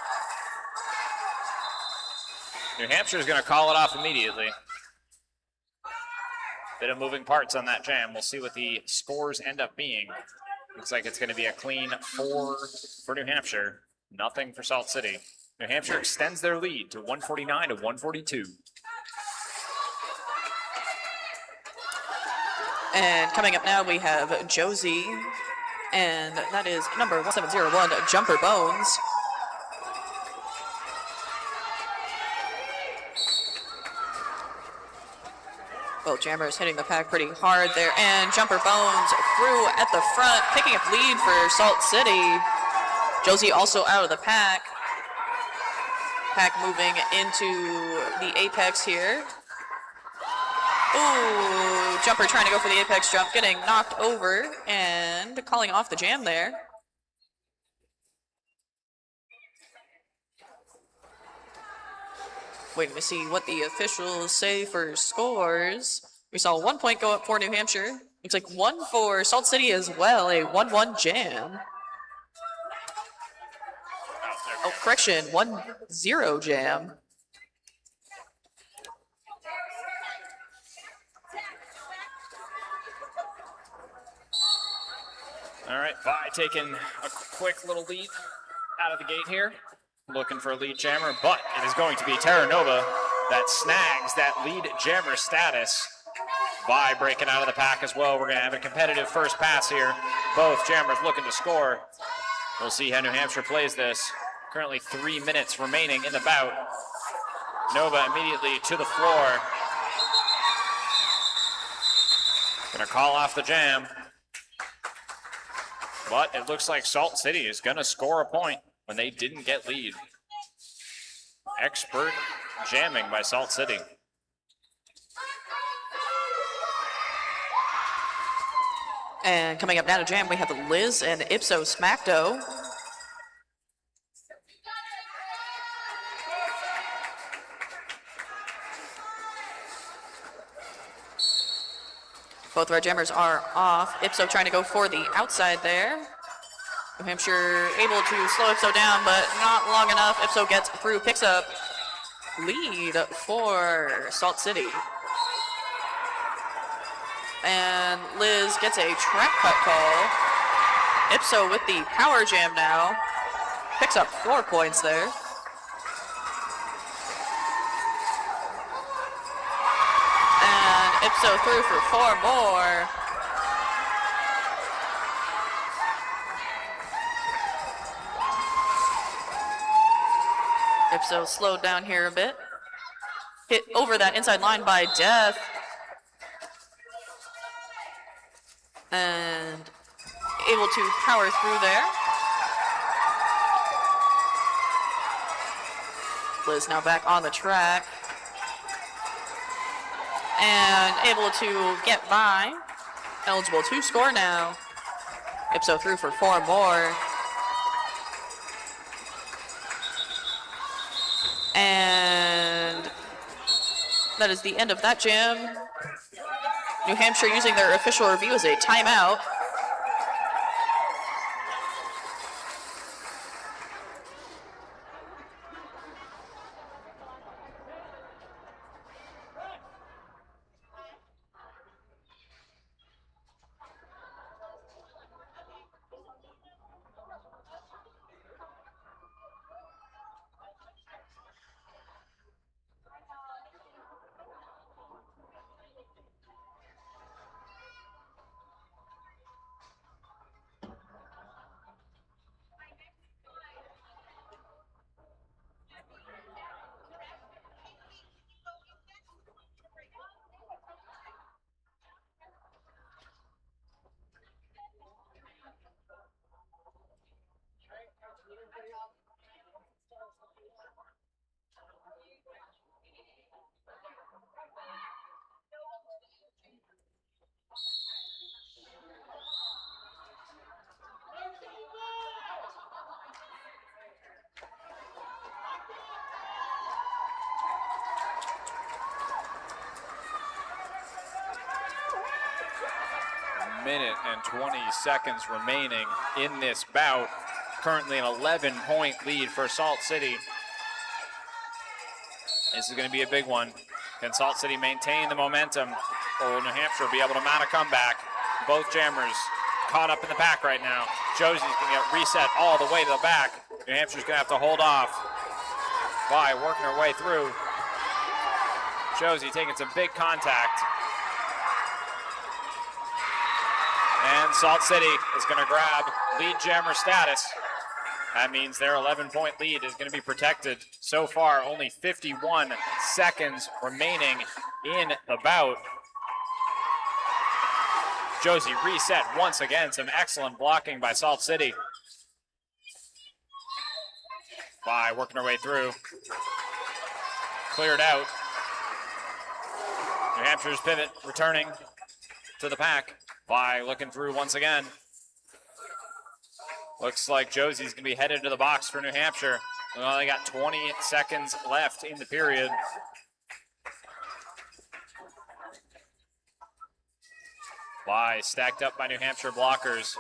New Hampshire is going to call it off immediately. Bit of moving parts on that jam. We'll see what the scores end up being. Looks like it's going to be a clean 4 for New Hampshire, nothing for Salt City. New Hampshire extends their lead to 149 to 142. And coming up now, we have Josie, and that is number 1701, Jumper Bones. Both jammers hitting the pack pretty hard there, and Jumper Bones through at the front, picking up lead for Salt City. Josie also out of the pack. Pack moving into the apex here. Ooh, Jumper trying to go for the apex jump, getting knocked over and calling off the jam there. Waiting to see what the officials say for scores. We saw 1 point go up for New Hampshire. Looks like 1 for Salt City as well, a 1-1 jam. Oh, correction, 1-0 jam. All right, Vi taking a quick little lead out of the gate here. Looking for a lead jammer, but it is going to be Terra Nova that snags that lead jammer status. Vi breaking out of the pack as well. We're going to have a competitive first pass here. Both jammers looking to score. We'll see how New Hampshire plays this. Currently 3 minutes remaining in the bout. Nova immediately to the floor. Gonna call off the jam. But it looks like Salt City is gonna score a point when they didn't get lead. Expert jamming by Salt City. And coming up now to jam, we have Liz and Ipso Smackdo. Both of our jammers are off. Ipso trying to go for the outside there. New Hampshire able to slow Ipso down, but not long enough. Ipso gets through, picks up lead for Salt City. And Liz gets a track cut call. Ipso with the power jam now. Picks up 4 points there. Ipso through for 4 more. Ipso slowed down here a bit. Hit over that inside line by Death. And able to power through there. Liz now back on the track. And able to get by. Eligible to score now. Ipso through for 4 more. And that is the end of that jam. New Hampshire using their official review as a timeout. Minute and 20 seconds remaining in this bout. Currently an 11-point lead for Salt City. This is going to be a big one. Can Salt City maintain the momentum, or will New Hampshire be able to mount a comeback? Both jammers caught up in the pack right now. Josie's going to get reset all the way to the back. New Hampshire's going to have to hold off. Vi working her way through. Josie taking some big contact. And Salt City is going to grab lead jammer status. That means their 11-point lead is going to be protected. So far, only 51 seconds remaining in the bout. Josie reset once again. Some excellent blocking by Salt City. Vi working her way through. Cleared out. New Hampshire's pivot returning to the pack. Vi looking through once again. Looks like Josie's going to be headed to the box for New Hampshire. We only got 20 seconds left in the period. Vi stacked up by New Hampshire blockers.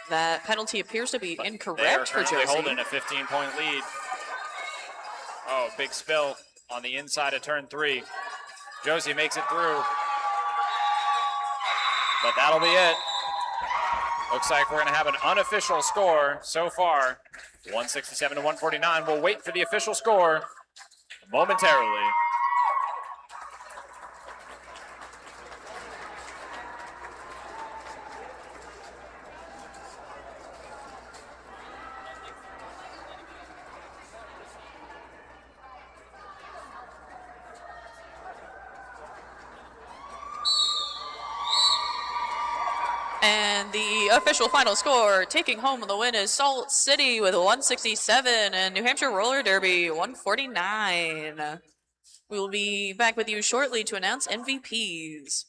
That penalty appears to be They are incorrect for currently Josie. holding a 15-point lead. Oh, big spill on the inside of turn 3. Josie makes it through. But that'll be it. Looks like we're going to have an unofficial score so far. 167 to 149. We'll wait for the official score momentarily. And the official final score, taking home the win, is Salt City with 167 and New Hampshire Roller Derby 149. We will be back with you shortly to announce MVPs.